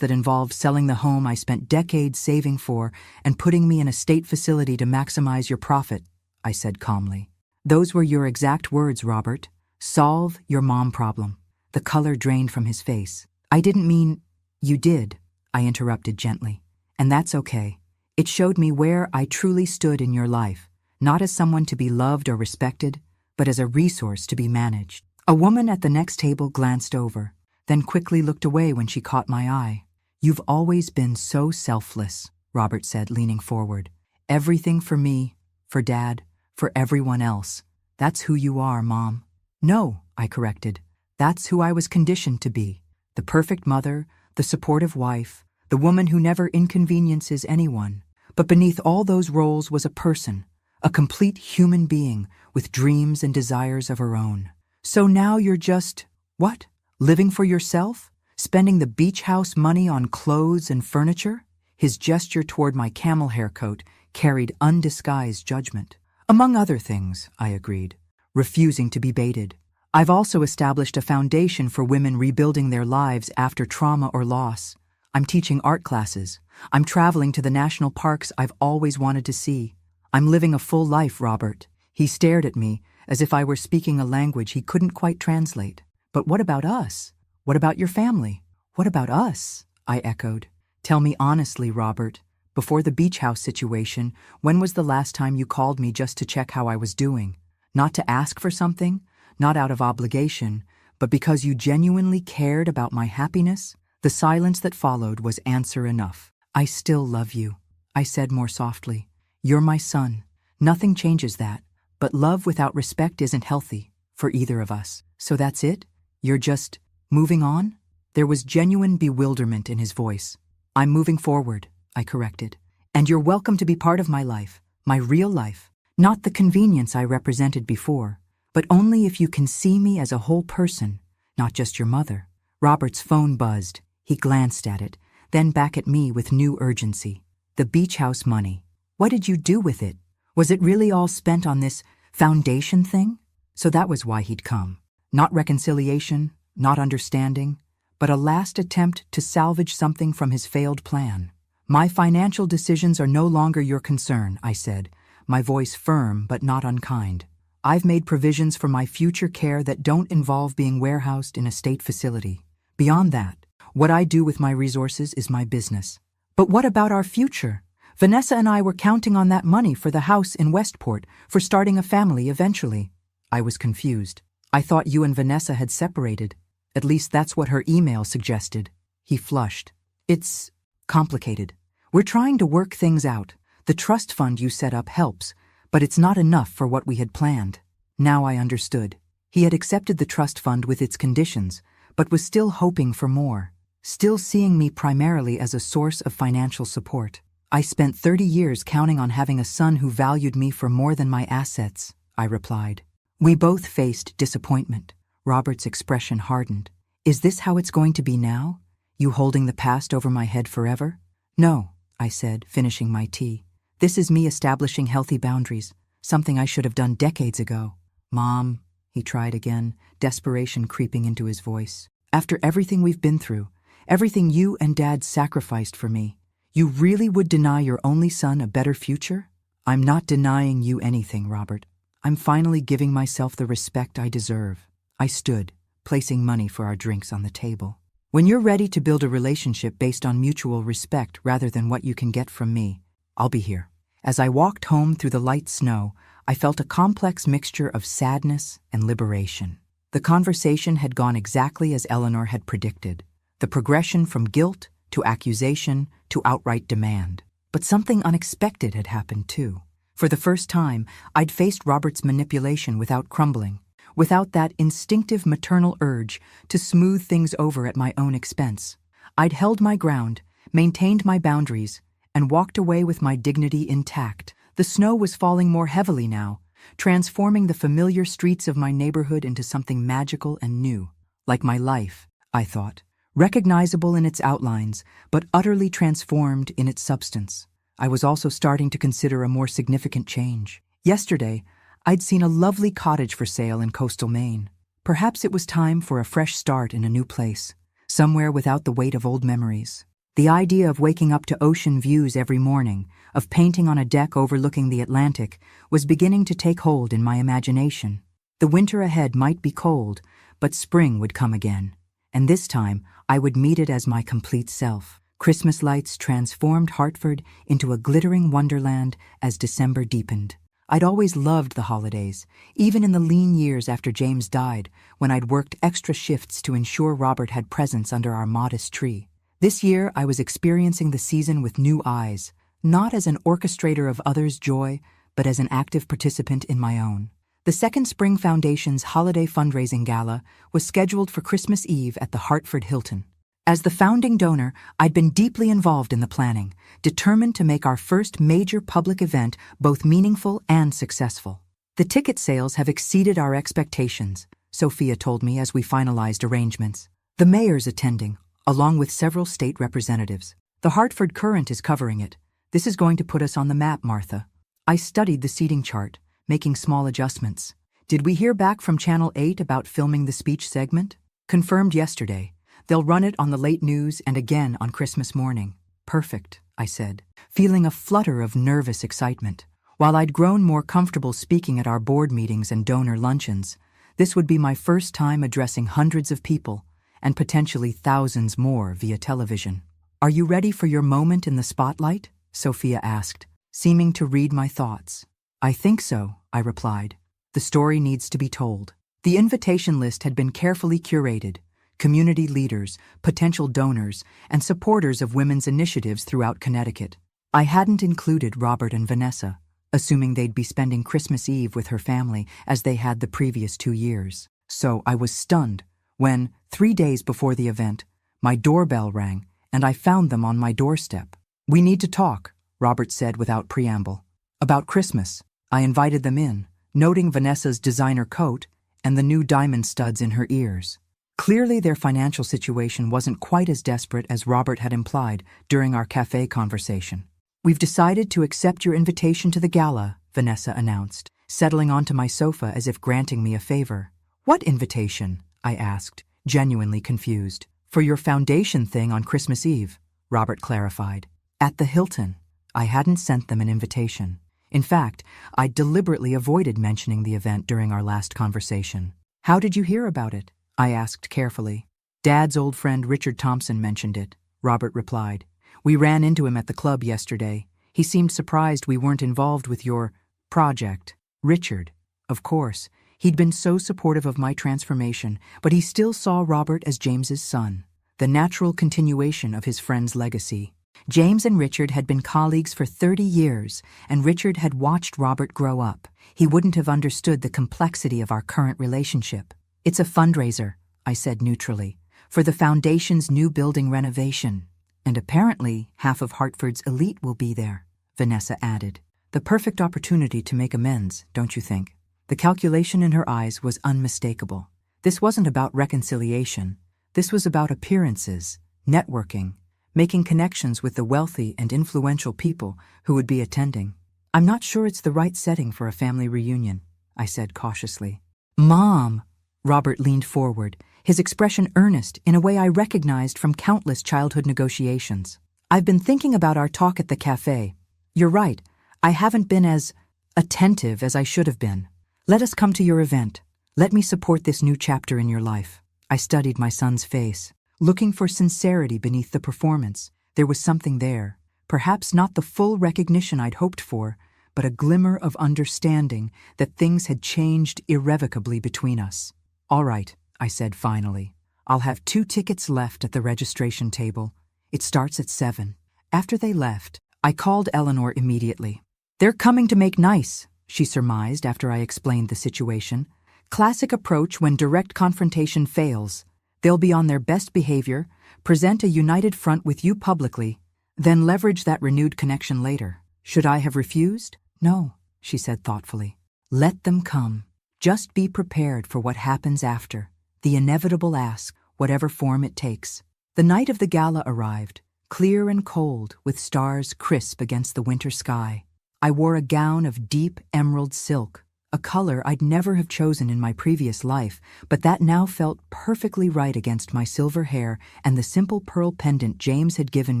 that involved selling the home I spent decades saving for and putting me in a state facility to maximize your profit," I said calmly. "Those were your exact words, Robert. Solve your mom problem." The color drained from his face. "I didn't mean—" "You did," I interrupted gently. "And that's okay. It showed me where I truly stood in your life, not as someone to be loved or respected, but as a resource to be managed." A woman at the next table glanced over, then quickly looked away when she caught my eye. "You've always been so selfless," Robert said, leaning forward. "Everything for me, for Dad, for everyone else. That's who you are, Mom." "No," I corrected. "That's who I was conditioned to be. The perfect mother, the supportive wife, the woman who never inconveniences anyone. But beneath all those roles was a person, a complete human being with dreams and desires of her own. So now you're just, what? Living for yourself? Spending the beach house money on clothes and furniture?" His gesture toward my camel hair coat carried undisguised judgment. "Among other things," I agreed, refusing to be baited. "I've also established a foundation for women rebuilding their lives after trauma or loss. I'm teaching art classes. I'm traveling to the national parks I've always wanted to see. I'm living a full life, Robert." He stared at me as if I were speaking a language he couldn't quite translate. "But what about us? What about your family? What about us?" I echoed. "Tell me honestly, Robert, before the beach house situation, when was the last time you called me just to check how I was doing? Not to ask for something, not out of obligation, but because you genuinely cared about my happiness?" The silence that followed was answer enough. "I still love you," I said more softly. "You're my son. Nothing changes that. But love without respect isn't healthy for either of us. So that's it? You're just moving on?" There was genuine bewilderment in his voice. "I'm moving forward," I corrected. "And you're welcome to be part of my life, my real life. Not the convenience I represented before, but only if you can see me as a whole person, not just your mother." Robert's phone buzzed. He glanced at it, then back at me with new urgency. "The beach house money. What did you do with it? Was it really all spent on this foundation thing?" So that was why he'd come. Not reconciliation, not understanding, but a last attempt to salvage something from his failed plan. "My financial decisions are no longer your concern," I said, my voice firm but not unkind. "I've made provisions for my future care that don't involve being warehoused in a state facility. Beyond that, what I do with my resources is my business." "But what about our future? Vanessa and I were counting on that money for the house in Westport, for starting a family eventually." I was confused. "I thought you and Vanessa had separated. At least that's what her email suggested." He flushed. "It's complicated. We're trying to work things out. The trust fund you set up helps, but it's not enough for what we had planned." Now I understood. He had accepted the trust fund with its conditions, but was still hoping for more. still seeing me primarily as a source of financial support. I spent 30 years counting on having a son who valued me for more than my assets, I replied. We both faced disappointment. Robert's expression hardened. Is this how it's going to be now? You holding the past over my head forever? No, I said, finishing my tea. This is me establishing healthy boundaries, something I should have done decades ago. Mom, he tried again, desperation creeping into his voice. After everything we've been through, everything you and Dad sacrificed for me, you really would deny your only son a better future? I'm not denying you anything, Robert. I'm finally giving myself the respect I deserve. I stood, placing money for our drinks on the table. When you're ready to build a relationship based on mutual respect rather than what you can get from me, I'll be here. As I walked home through the light snow, I felt a complex mixture of sadness and liberation. The conversation had gone exactly as Eleanor had predicted, the progression from guilt to accusation to outright demand. But something unexpected had happened too. For the first time, I'd faced Robert's manipulation without crumbling, without that instinctive maternal urge to smooth things over at my own expense. I'd held my ground, maintained my boundaries, and walked away with my dignity intact. The snow was falling more heavily now, transforming the familiar streets of my neighborhood into something magical and new. Like my life, I thought, recognizable in its outlines, but utterly transformed in its substance. I was also starting to consider a more significant change. Yesterday, I'd seen a lovely cottage for sale in coastal Maine. Perhaps it was time for a fresh start in a new place, somewhere without the weight of old memories. The idea of waking up to ocean views every morning, of painting on a deck overlooking the Atlantic, was beginning to take hold in my imagination. The winter ahead might be cold, but spring would come again, and this time I would meet it as my complete self. Christmas lights transformed Hartford into a glittering wonderland as December deepened. I'd always loved the holidays, even in the lean years after James died, when I'd worked extra shifts to ensure Robert had presents under our modest tree. This year, I was experiencing the season with new eyes, not as an orchestrator of others' joy, but as an active participant in my own. The Second Spring Foundation's holiday fundraising gala was scheduled for Christmas Eve at the Hartford Hilton. As the founding donor, I'd been deeply involved in the planning, determined to make our first major public event both meaningful and successful. The ticket sales have exceeded our expectations, Sophia told me as we finalized arrangements. The mayor's attending, along with several state representatives. The Hartford Courant is covering it. This is going to put us on the map, Martha. I studied the seating chart, making small adjustments. Did we hear back from Channel 8 about filming the speech segment? Confirmed yesterday. They'll run it on the late news and again on Christmas morning. Perfect, I said, feeling a flutter of nervous excitement. While I'd grown more comfortable speaking at our board meetings and donor luncheons, this would be my first time addressing hundreds of people, and potentially thousands more via television. Are you ready for your moment in the spotlight? Sophia asked, seeming to read my thoughts. I think so, I replied. The story needs to be told. The invitation list had been carefully curated. Community leaders, potential donors, and supporters of women's initiatives throughout Connecticut. I hadn't included Robert and Vanessa, assuming they'd be spending Christmas Eve with her family as they had the previous 2 years. So I was stunned when, 3 days before the event, my doorbell rang and I found them on my doorstep. We need to talk, Robert said without preamble. About Christmas. I invited them in, noting Vanessa's designer coat and the new diamond studs in her ears. Clearly, their financial situation wasn't quite as desperate as Robert had implied during our cafe conversation. We've decided to accept your invitation to the gala, Vanessa announced, settling onto my sofa as if granting me a favor. What invitation? I asked, genuinely confused. For your foundation thing on Christmas Eve, Robert clarified. At the Hilton. I hadn't sent them an invitation. In fact, I deliberately avoided mentioning the event during our last conversation. How did you hear about it? I asked carefully. Dad's old friend Richard Thompson mentioned it, Robert replied. We ran into him at the club yesterday. He seemed surprised we weren't involved with your project. Richard, of course. He'd been so supportive of my transformation, but he still saw Robert as James's son, the natural continuation of his friend's legacy. James and Richard had been colleagues for 30 years, and Richard had watched Robert grow up. He wouldn't have understood the complexity of our current relationship. It's a fundraiser, I said neutrally, for the foundation's new building renovation. And apparently, half of Hartford's elite will be there, Vanessa added. The perfect opportunity to make amends, don't you think? The calculation in her eyes was unmistakable. This wasn't about reconciliation. This was about appearances, networking, making connections with the wealthy and influential people who would be attending. I'm not sure it's the right setting for a family reunion, I said cautiously. Mom! Robert leaned forward, his expression earnest in a way I recognized from countless childhood negotiations. I've been thinking about our talk at the cafe. You're right, I haven't been as attentive as I should have been. Let us come to your event. Let me support this new chapter in your life. I studied my son's face, looking for sincerity beneath the performance. There was something there, perhaps not the full recognition I'd hoped for, but a glimmer of understanding that things had changed irrevocably between us. All right, I said finally. I'll have 2 tickets left at the registration table. It starts at 7. After they left, I called Eleanor immediately. They're coming to make nice, she surmised after I explained the situation. Classic approach when direct confrontation fails. They'll be on their best behavior, present a united front with you publicly, then leverage that renewed connection later. Should I have refused? No, she said thoughtfully. Let them come. Just be prepared for what happens after. The inevitable ask, whatever form it takes. The night of the gala arrived, clear and cold, with stars crisp against the winter sky. I wore a gown of deep emerald silk, a color I'd never have chosen in my previous life, but that now felt perfectly right against my silver hair and the simple pearl pendant James had given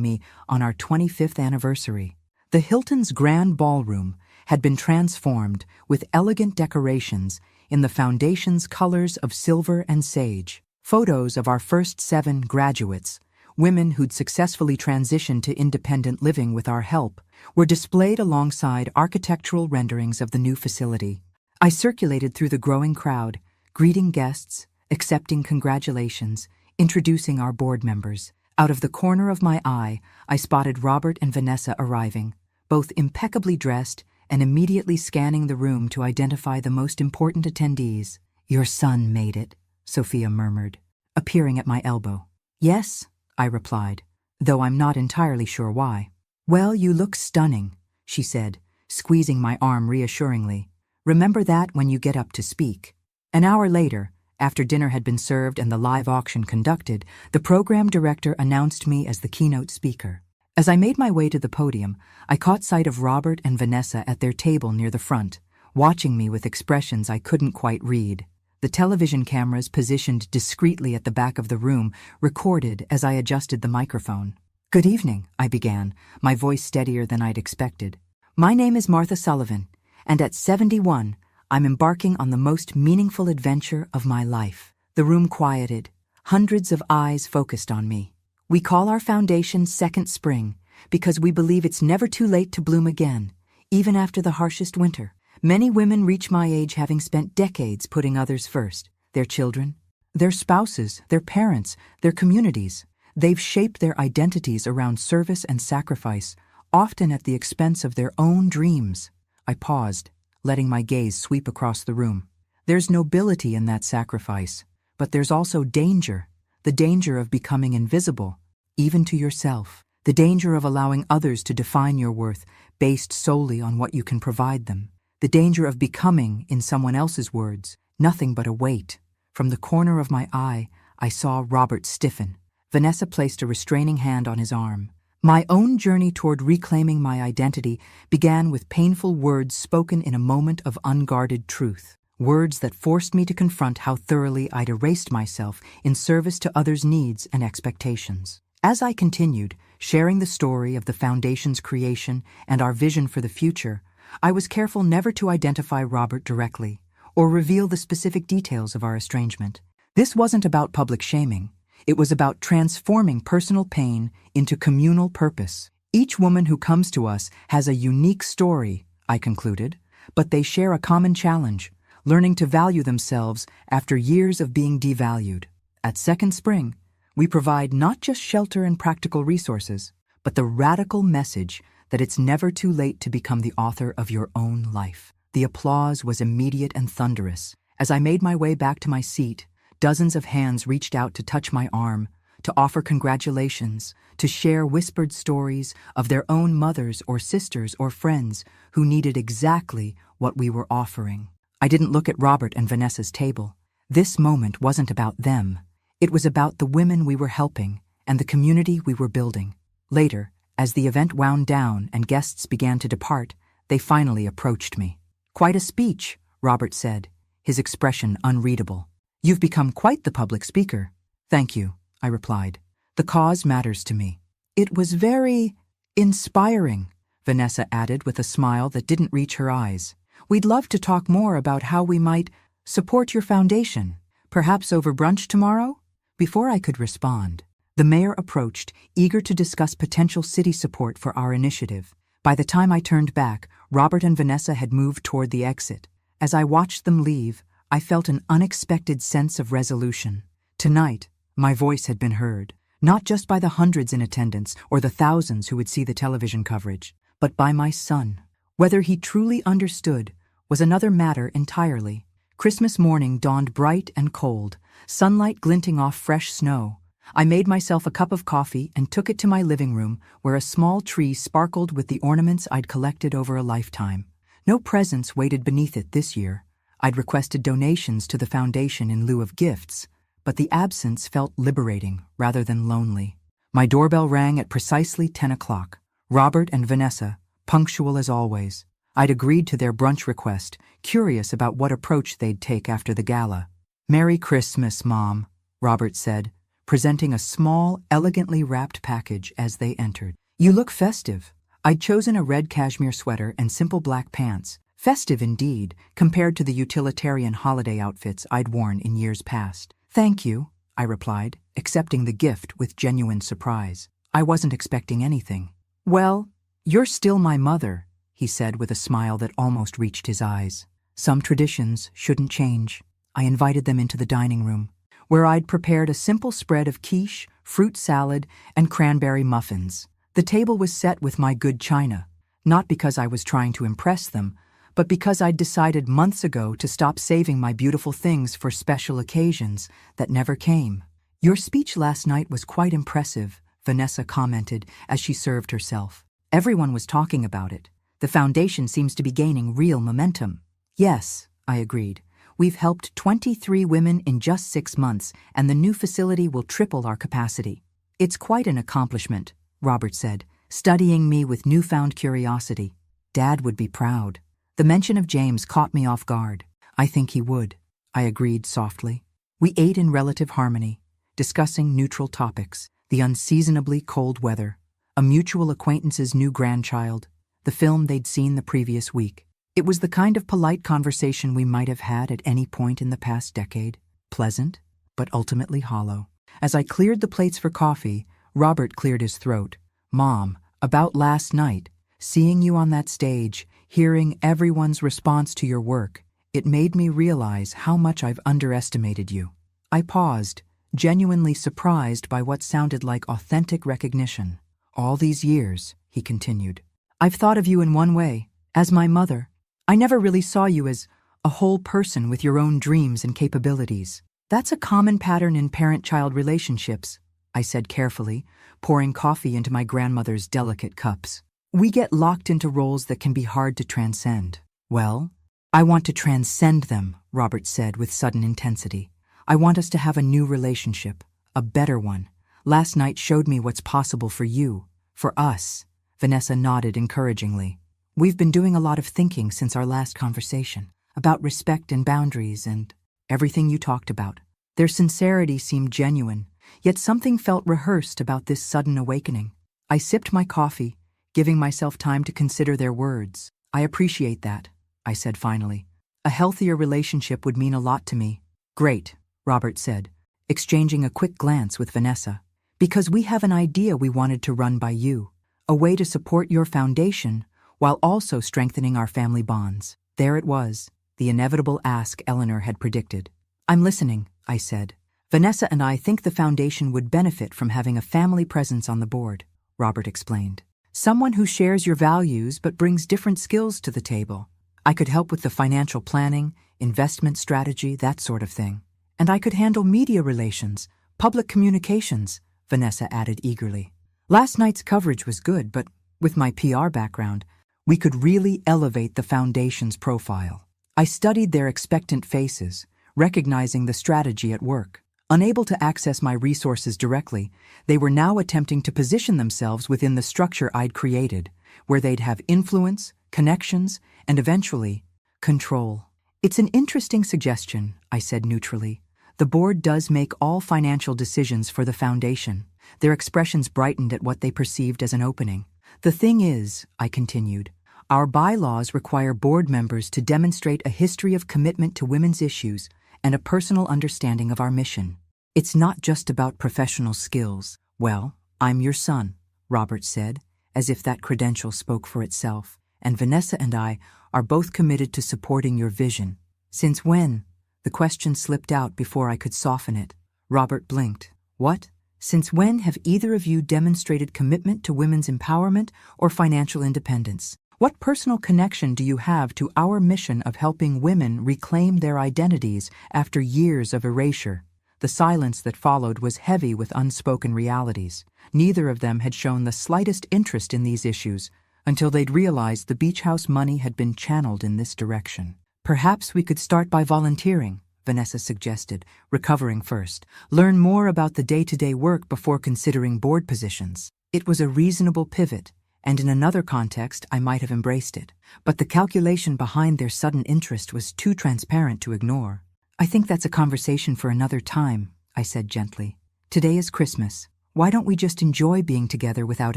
me on our 25th anniversary. The Hilton's grand ballroom had been transformed with elegant decorations in the foundation's colors of silver and sage. Photos of our first 7 graduates, women who'd successfully transitioned to independent living with our help, were displayed alongside architectural renderings of the new facility. I circulated through the growing crowd, greeting guests, accepting congratulations, introducing our board members. Out of the corner of my eye, I spotted Robert and Vanessa arriving, both impeccably dressed and immediately scanning the room to identify the most important attendees. Your son made it, Sophia murmured, appearing at my elbow. Yes, I replied, though I'm not entirely sure why. Well, you look stunning, she said, squeezing my arm reassuringly. Remember that when you get up to speak. An hour later, after dinner had been served and the live auction conducted, the program director announced me as the keynote speaker. As I made my way to the podium, I caught sight of Robert and Vanessa at their table near the front, watching me with expressions I couldn't quite read. The television cameras positioned discreetly at the back of the room recorded as I adjusted the microphone. Good evening, I began, my voice steadier than I'd expected. My name is Martha Sullivan, and at 71, I'm embarking on the most meaningful adventure of my life. The room quieted, hundreds of eyes focused on me. We call our foundation Second Spring because we believe it's never too late to bloom again, even after the harshest winter. Many women reach my age having spent decades putting others first, their children, their spouses, their parents, their communities. They've shaped their identities around service and sacrifice, often at the expense of their own dreams. I paused, letting my gaze sweep across the room. There's nobility in that sacrifice, but there's also danger, the danger of becoming invisible, even to yourself, the danger of allowing others to define your worth based solely on what you can provide them, the danger of becoming, in someone else's words, nothing but a weight. From the corner of my eye, I saw Robert stiffen. Vanessa placed a restraining hand on his arm. My own journey toward reclaiming my identity began with painful words spoken in a moment of unguarded truth, words that forced me to confront how thoroughly I'd erased myself in service to others' needs and expectations. As I continued, sharing the story of the Foundation's creation and our vision for the future, I was careful never to identify Robert directly or reveal the specific details of our estrangement. This wasn't about public shaming. It was about transforming personal pain into communal purpose. Each woman who comes to us has a unique story, I concluded, but they share a common challenge, learning to value themselves after years of being devalued. At Second Spring, we provide not just shelter and practical resources, but the radical message that it's never too late to become the author of your own life. The applause was immediate and thunderous. As I made my way back to my seat, Dozens of hands reached out to touch my arm, to offer congratulations, to share whispered stories of their own mothers or sisters or friends who needed exactly what we were offering. I didn't look at Robert and Vanessa's table. This moment wasn't about them. It was about the women we were helping and the community we were building. Later, as the event wound down and guests began to depart, they finally approached me. "Quite a speech," Robert said, his expression unreadable. "You've become quite the public speaker." "Thank you," I replied. "The cause matters to me." "It was very inspiring," Vanessa added with a smile that didn't reach her eyes. "We'd love to talk more about how we might support your foundation, perhaps over brunch tomorrow?" Before I could respond, the mayor approached, eager to discuss potential city support for our initiative. By the time I turned back, Robert and Vanessa had moved toward the exit. As I watched them leave, I felt an unexpected sense of resolution. Tonight, my voice had been heard, not just by the hundreds in attendance or the thousands who would see the television coverage, but by my son. Whether he truly understood was another matter entirely. Christmas morning dawned bright and cold, sunlight glinting off fresh snow. I made myself a cup of coffee and took it to my living room, where a small tree sparkled with the ornaments I'd collected over a lifetime. No presents waited beneath it this year. I'd requested donations to the foundation in lieu of gifts, but the absence felt liberating rather than lonely. My doorbell rang at precisely 10 o'clock. Robert and Vanessa, punctual as always. I'd agreed to their brunch request, curious about what approach they'd take after the gala. "Merry Christmas, Mom," Robert said, presenting a small, elegantly wrapped package as they entered. "You look festive." I'd chosen a red cashmere sweater and simple black pants. Festive indeed, compared to the utilitarian holiday outfits I'd worn in years past. "Thank you," I replied, accepting the gift with genuine surprise. I wasn't expecting anything. "Well, you're still my mother," he said with a smile that almost reached his eyes. Some traditions shouldn't change. I invited them into the dining room, where I'd prepared a simple spread of quiche, fruit salad, and cranberry muffins. The table was set with my good china, not because I was trying to impress them, but because I'd decided months ago to stop saving my beautiful things for special occasions that never came. "Your speech last night was quite impressive," Vanessa commented as she served herself. "Everyone was talking about it. The foundation seems to be gaining real momentum." "Yes," I agreed. "We've helped 23 women in just 6 months, and the new facility will triple our capacity." "It's quite an accomplishment," Robert said, studying me with newfound curiosity. "Dad would be proud." The mention of James caught me off guard. "I think he would," I agreed softly. We ate in relative harmony, discussing neutral topics: the unseasonably cold weather, a mutual acquaintance's new grandchild, the film they'd seen the previous week. It was the kind of polite conversation we might have had at any point in the past decade, pleasant, but ultimately hollow. As I cleared the plates for coffee, Robert cleared his throat. "Mom, about last night, seeing you on that stage, hearing everyone's response to your work, it made me realize how much I've underestimated you." I paused, genuinely surprised by what sounded like authentic recognition. "All these years," he continued, "I've thought of you in one way, as my mother. I never really saw you as a whole person with your own dreams and capabilities. That's a common pattern in parent-child relationships," I said carefully, pouring coffee into my grandmother's delicate cups. "We get locked into roles that can be hard to transcend." "Well, I want to transcend them," Robert said with sudden intensity. "I want us to have a new relationship, a better one. Last night showed me what's possible for you, for us." Vanessa nodded encouragingly. "We've been doing a lot of thinking since our last conversation, about respect and boundaries and everything you talked about." Their sincerity seemed genuine, yet something felt rehearsed about this sudden awakening. I sipped my coffee, giving myself time to consider their words. "I appreciate that," I said finally. "A healthier relationship would mean a lot to me." "Great," Robert said, exchanging a quick glance with Vanessa. "Because we have an idea we wanted to run by you, a way to support your foundation while also strengthening our family bonds." There it was, the inevitable ask Eleanor had predicted. "I'm listening," I said. "Vanessa and I think the foundation would benefit from having a family presence on the board," Robert explained. "Someone who shares your values but brings different skills to the table. I could help with the financial planning, investment strategy, that sort of thing. And I could handle media relations, public communications, Vanessa added eagerly. Last night's coverage was good, but with my PR background, we could really elevate the foundation's profile. I studied their expectant faces, recognizing the strategy at work. Unable to access my resources directly, they were now attempting to position themselves within the structure I'd created, where they'd have influence, connections, and eventually, control. It's an interesting suggestion, I said neutrally. The board does make all financial decisions for the foundation. Their expressions brightened at what they perceived as an opening. The thing is, I continued, our bylaws require board members to demonstrate a history of commitment to women's issues and a personal understanding of our mission. It's not just about professional skills. Well, I'm your son, Robert said, as if that credential spoke for itself, and Vanessa and I are both committed to supporting your vision. Since when? The question slipped out before I could soften it. Robert blinked. What? Since when have either of you demonstrated commitment to women's empowerment or financial independence? What personal connection do you have to our mission of helping women reclaim their identities after years of erasure? The silence that followed was heavy with unspoken realities. Neither of them had shown the slightest interest in these issues until they'd realized the beach house money had been channeled in this direction. Perhaps we could start by volunteering, Vanessa suggested, recovering first. Learn more about the day-to-day work before considering board positions. It was a reasonable pivot, and in another context I might have embraced it. But the calculation behind their sudden interest was too transparent to ignore. I think that's a conversation for another time, I said gently. Today is Christmas. Why don't we just enjoy being together without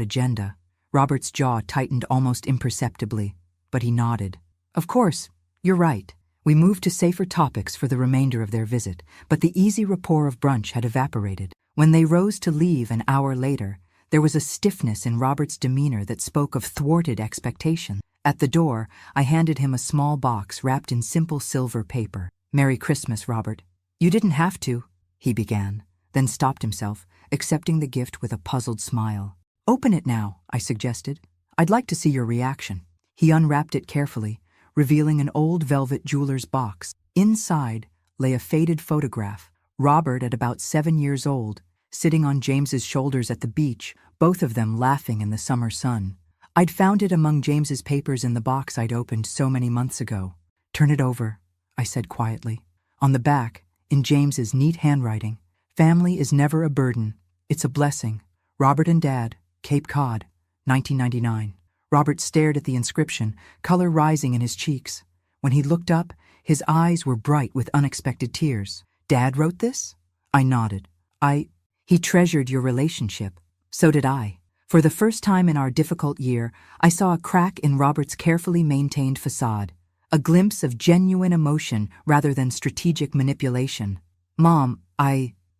agenda? Robert's jaw tightened almost imperceptibly, but he nodded. Of course, you're right. We moved to safer topics for the remainder of their visit, but the easy rapport of brunch had evaporated. When they rose to leave an hour later, there was a stiffness in Robert's demeanor that spoke of thwarted expectation. At the door, I handed him a small box wrapped in simple silver paper. Merry Christmas, Robert. You didn't have to, he began, then stopped himself, accepting the gift with a puzzled smile. Open it now, I suggested. I'd like to see your reaction. He unwrapped it carefully, revealing an old velvet jeweler's box. Inside lay a faded photograph, Robert at about 7 years old, sitting on James's shoulders at the beach, both of them laughing in the summer sun. I'd found it among James's papers in the box I'd opened so many months ago. Turn it over, I said quietly. On the back, in James's neat handwriting, family is never a burden. It's a blessing. Robert and Dad, Cape Cod, 1999. Robert stared at the inscription, color rising in his cheeks. When he looked up, his eyes were bright with unexpected tears. Dad wrote this? I nodded. He treasured your relationship. So did I. For the first time in our difficult year, I saw a crack in Robert's carefully maintained facade, a glimpse of genuine emotion rather than strategic manipulation. Mom,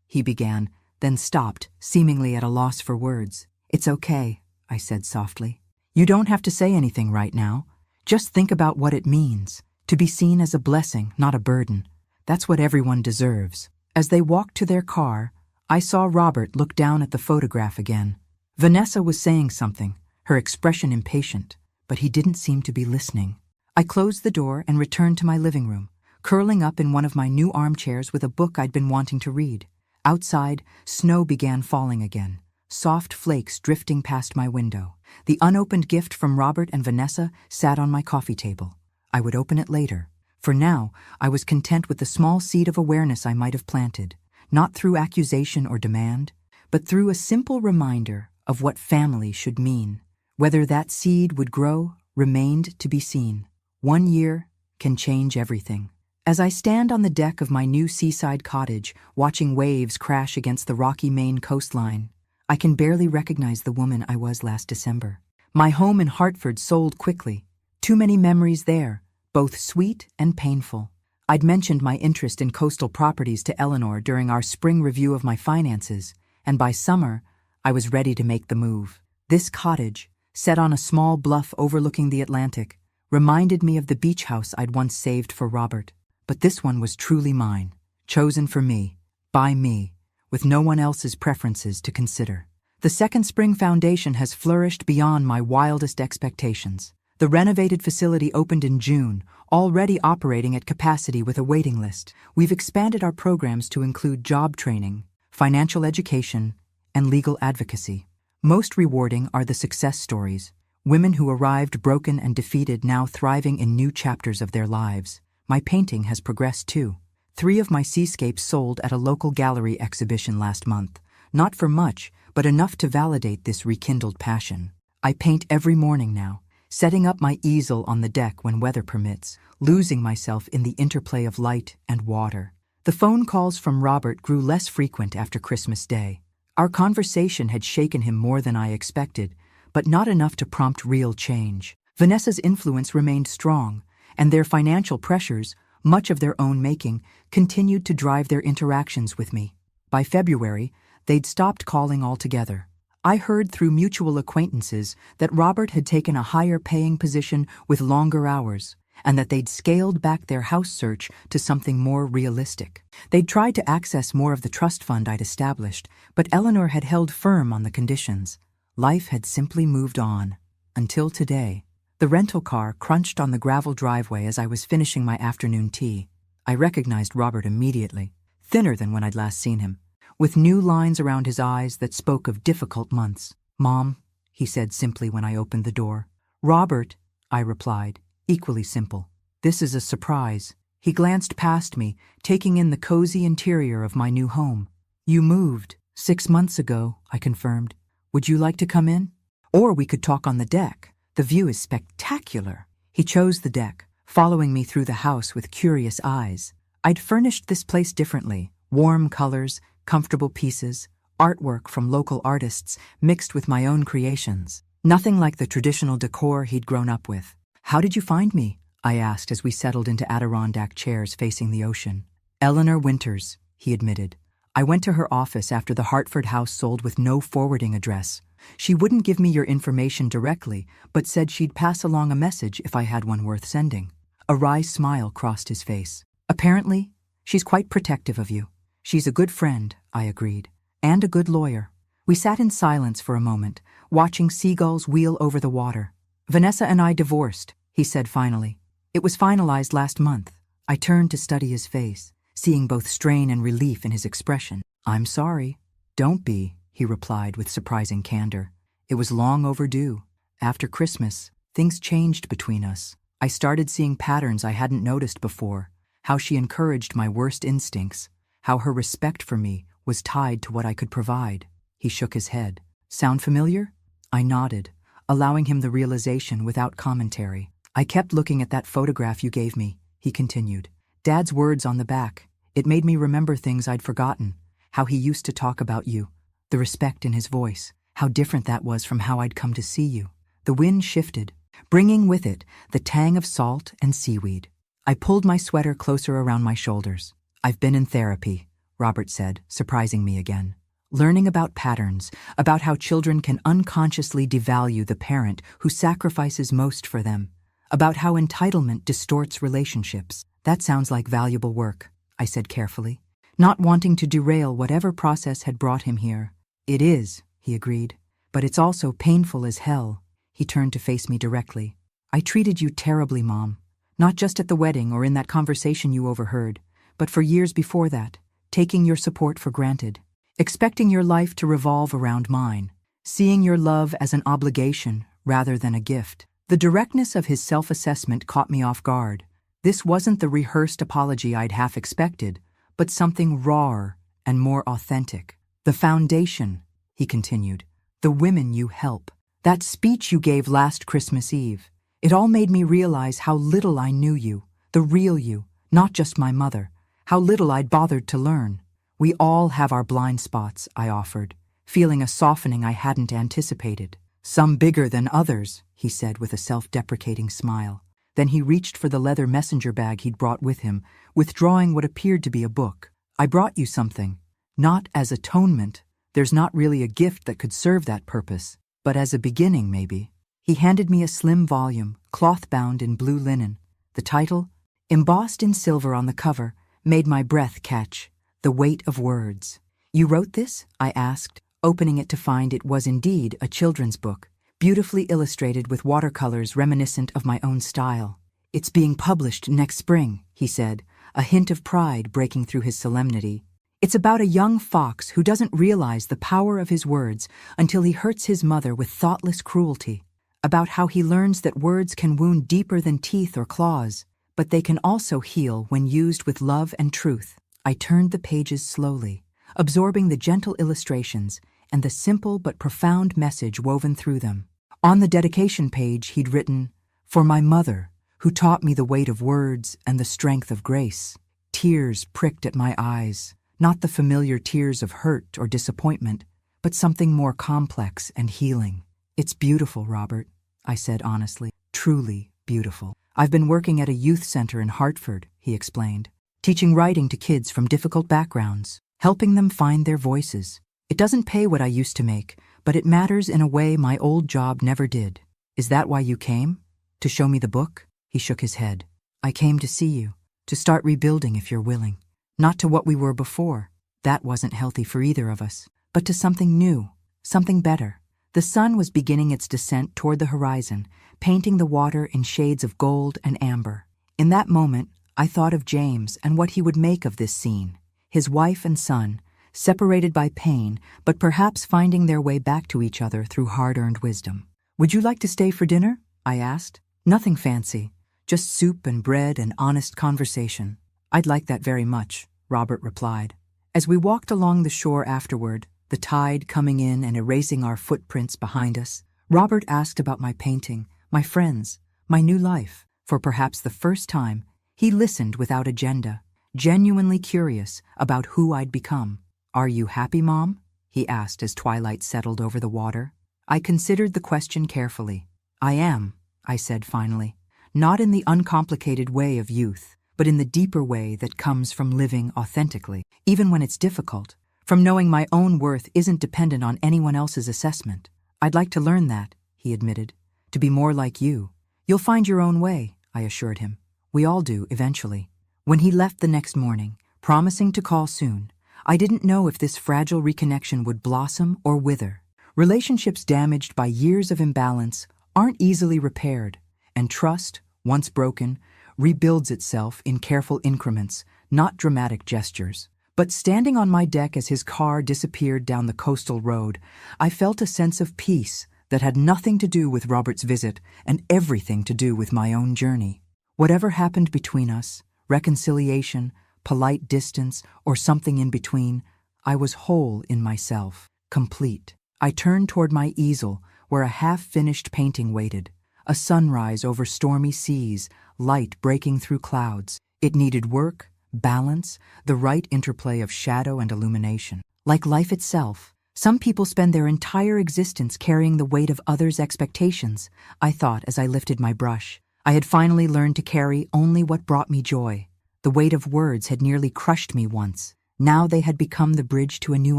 he began, then stopped, seemingly at a loss for words. It's okay, I said softly. You don't have to say anything right now. Just think about what it means, to be seen as a blessing, not a burden. That's what everyone deserves. As they walked to their car, I saw Robert look down at the photograph again. Vanessa was saying something, her expression impatient, but he didn't seem to be listening. I closed the door and returned to my living room, curling up in one of my new armchairs with a book I'd been wanting to read. Outside, snow began falling again, soft flakes drifting past my window. The unopened gift from Robert and Vanessa sat on my coffee table. I would open it later. For now, I was content with the small seed of awareness I might have planted, not through accusation or demand, but through a simple reminder of what family should mean. Whether that seed would grow remained to be seen. 1 year can change everything. As I stand on the deck of my new seaside cottage, watching waves crash against the rocky Maine coastline, I can barely recognize the woman I was last December. My home in Hartford sold quickly. Too many memories there, both sweet and painful. I'd mentioned my interest in coastal properties to Eleanor during our spring review of my finances, and by summer, I was ready to make the move. This cottage, set on a small bluff overlooking the Atlantic, reminded me of the beach house I'd once saved for Robert. But this one was truly mine, chosen for me, by me, with no one else's preferences to consider. The Second Spring Foundation has flourished beyond my wildest expectations. The The renovated facility opened in June, already operating at capacity with a waiting list. We've expanded our programs to include job training, financial education, and legal advocacy. Most rewarding are the success stories, women who arrived broken and defeated now thriving in new chapters of their lives. My painting has progressed too. 3 of my seascapes sold at a local gallery exhibition last month. Not for much, but enough to validate this rekindled passion. I paint every morning now, setting up my easel on the deck when weather permits, losing myself in the interplay of light and water. The phone calls from Robert grew less frequent after Christmas Day. Our conversation had shaken him more than I expected, but not enough to prompt real change. Vanessa's influence remained strong, and their financial pressures, much of their own making, continued to drive their interactions with me. By February, they'd stopped calling altogether. I heard through mutual acquaintances that Robert had taken a higher-paying position with longer hours, and that they'd scaled back their house search to something more realistic. They'd tried to access more of the trust fund I'd established, but Eleanor had held firm on the conditions. Life had simply moved on. Until today. The rental car crunched on the gravel driveway as I was finishing my afternoon tea. I recognized Robert immediately, thinner than when I'd last seen him, with new lines around his eyes that spoke of difficult months. "Mom," he said simply when I opened the door. "Robert," I replied, equally simple. "This is a surprise." He glanced past me, taking in the cozy interior of my new home. "You moved 6 months ago," I confirmed. "Would you like to come in? Or we could talk on the deck. The view is spectacular." He chose the deck, following me through the house with curious eyes. I'd furnished this place differently. Warm colors, comfortable pieces, artwork from local artists mixed with my own creations. Nothing like the traditional decor he'd grown up with. "How did you find me?" I asked as we settled into Adirondack chairs facing the ocean. "Eleanor Winters," he admitted. "I went to her office after the Hartford house sold with no forwarding address. She wouldn't give me your information directly, but said she'd pass along a message if I had one worth sending." A wry smile crossed his face. "Apparently, she's quite protective of you." "She's a good friend," I agreed, "and a good lawyer." We sat in silence for a moment, watching seagulls wheel over the water. "Vanessa and I divorced," he said finally. "It was finalized last month." I turned to study his face, seeing both strain and relief in his expression. "I'm sorry." "Don't be," he replied with surprising candor. "It was long overdue. After Christmas, things changed between us. I started seeing patterns I hadn't noticed before, how she encouraged my worst instincts, how her respect for me was tied to what I could provide." He shook his head. "Sound familiar?" I nodded, allowing him the realization without commentary. "I kept looking at that photograph you gave me," he continued. "Dad's words on the back. It made me remember things I'd forgotten, how he used to talk about you, the respect in his voice, how different that was from how I'd come to see you." The wind shifted, bringing with it the tang of salt and seaweed. I pulled my sweater closer around my shoulders. "I've been in therapy," Robert said, surprising me again. "Learning about patterns, about how children can unconsciously devalue the parent who sacrifices most for them, about how entitlement distorts relationships." "That sounds like valuable work," I said carefully, not wanting to derail whatever process had brought him here. "It is," he agreed, "but it's also painful as hell." He turned to face me directly. "I treated you terribly, Mom. Not just at the wedding or in that conversation you overheard, but for years before that, taking your support for granted, expecting your life to revolve around mine, seeing your love as an obligation rather than a gift." The directness of his self-assessment caught me off guard. This wasn't the rehearsed apology I'd half expected, but something rawer and more authentic. "The foundation," he continued, "the women you help. That speech you gave last Christmas Eve, it all made me realize how little I knew you, the real you, not just my mother, how little I'd bothered to learn." "We all have our blind spots," I offered, feeling a softening I hadn't anticipated. "Some bigger than others," he said with a self-deprecating smile. Then he reached for the leather messenger bag he'd brought with him, withdrawing what appeared to be a book. "I brought you something. Not as atonement. There's not really a gift that could serve that purpose. But as a beginning, maybe." He handed me a slim volume, cloth-bound in blue linen. The title, embossed in silver on the cover, made my breath catch. "The Weight of Words." "You wrote this?" I asked, opening it to find it was indeed a children's book, beautifully illustrated with watercolors reminiscent of my own style. "It's being published next spring," he said, a hint of pride breaking through his solemnity. "It's about a young fox who doesn't realize the power of his words until he hurts his mother with thoughtless cruelty. About how he learns that words can wound deeper than teeth or claws, but they can also heal when used with love and truth." I turned the pages slowly, absorbing the gentle illustrations and the simple but profound message woven through them. On the dedication page he'd written, "For my mother, who taught me the weight of words and the strength of grace." Tears pricked at my eyes, not the familiar tears of hurt or disappointment, but something more complex and healing. "It's beautiful, Robert," I said honestly. "Truly beautiful. I've been working at a youth center in Hartford," he explained, "teaching writing to kids from difficult backgrounds, helping them find their voices. It doesn't pay what I used to make, but it matters in a way my old job never did." "Is that why you came? To show me the book?" He shook his head. "I came to see you, to start rebuilding if you're willing. Not to what we were before. That wasn't healthy for either of us. But to something new, something better." The sun was beginning its descent toward the horizon, painting the water in shades of gold and amber. In that moment, I thought of James and what he would make of this scene. His wife and son, separated by pain, but perhaps finding their way back to each other through hard-earned wisdom. "Would you like to stay for dinner?" I asked. "Nothing fancy, just soup and bread and honest conversation." "I'd like that very much," Robert replied. As we walked along the shore afterward, the tide coming in and erasing our footprints behind us, Robert asked about my painting, my friends, my new life. For perhaps the first time, he listened without agenda, genuinely curious about who I'd become. "Are you happy, Mom?" he asked as twilight settled over the water. I considered the question carefully. "I am," I said finally, "not in the uncomplicated way of youth, but in the deeper way that comes from living authentically, even when it's difficult, from knowing my own worth isn't dependent on anyone else's assessment. I'd like to learn that," he admitted, "to be more like you." "You'll find your own way," I assured him. "We all do, eventually." When he left the next morning, promising to call soon, I didn't know if this fragile reconnection would blossom or wither. Relationships damaged by years of imbalance aren't easily repaired, and trust, once broken, rebuilds itself in careful increments, not dramatic gestures. But standing on my deck as his car disappeared down the coastal road, I felt a sense of peace that had nothing to do with Robert's visit and everything to do with my own journey. Whatever happened between us, reconciliation, polite distance, or something in between, I was whole in myself, complete. I turned toward my easel, where a half-finished painting waited, a sunrise over stormy seas, light breaking through clouds. It needed work, balance, the right interplay of shadow and illumination. Like life itself, some people spend their entire existence carrying the weight of others' expectations, I thought as I lifted my brush. I had finally learned to carry only what brought me joy. The weight of words had nearly crushed me once. Now they had become the bridge to a new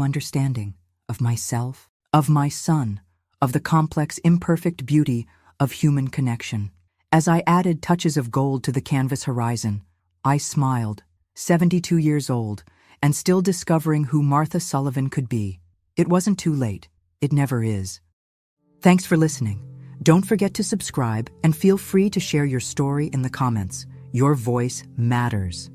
understanding of myself, of my son, of the complex, imperfect beauty of human connection. As I added touches of gold to the canvas horizon, I smiled, 72 years old, and still discovering who Martha Sullivan could be. It wasn't too late. It never is. Thanks for listening. Don't forget to subscribe and feel free to share your story in the comments. Your voice matters.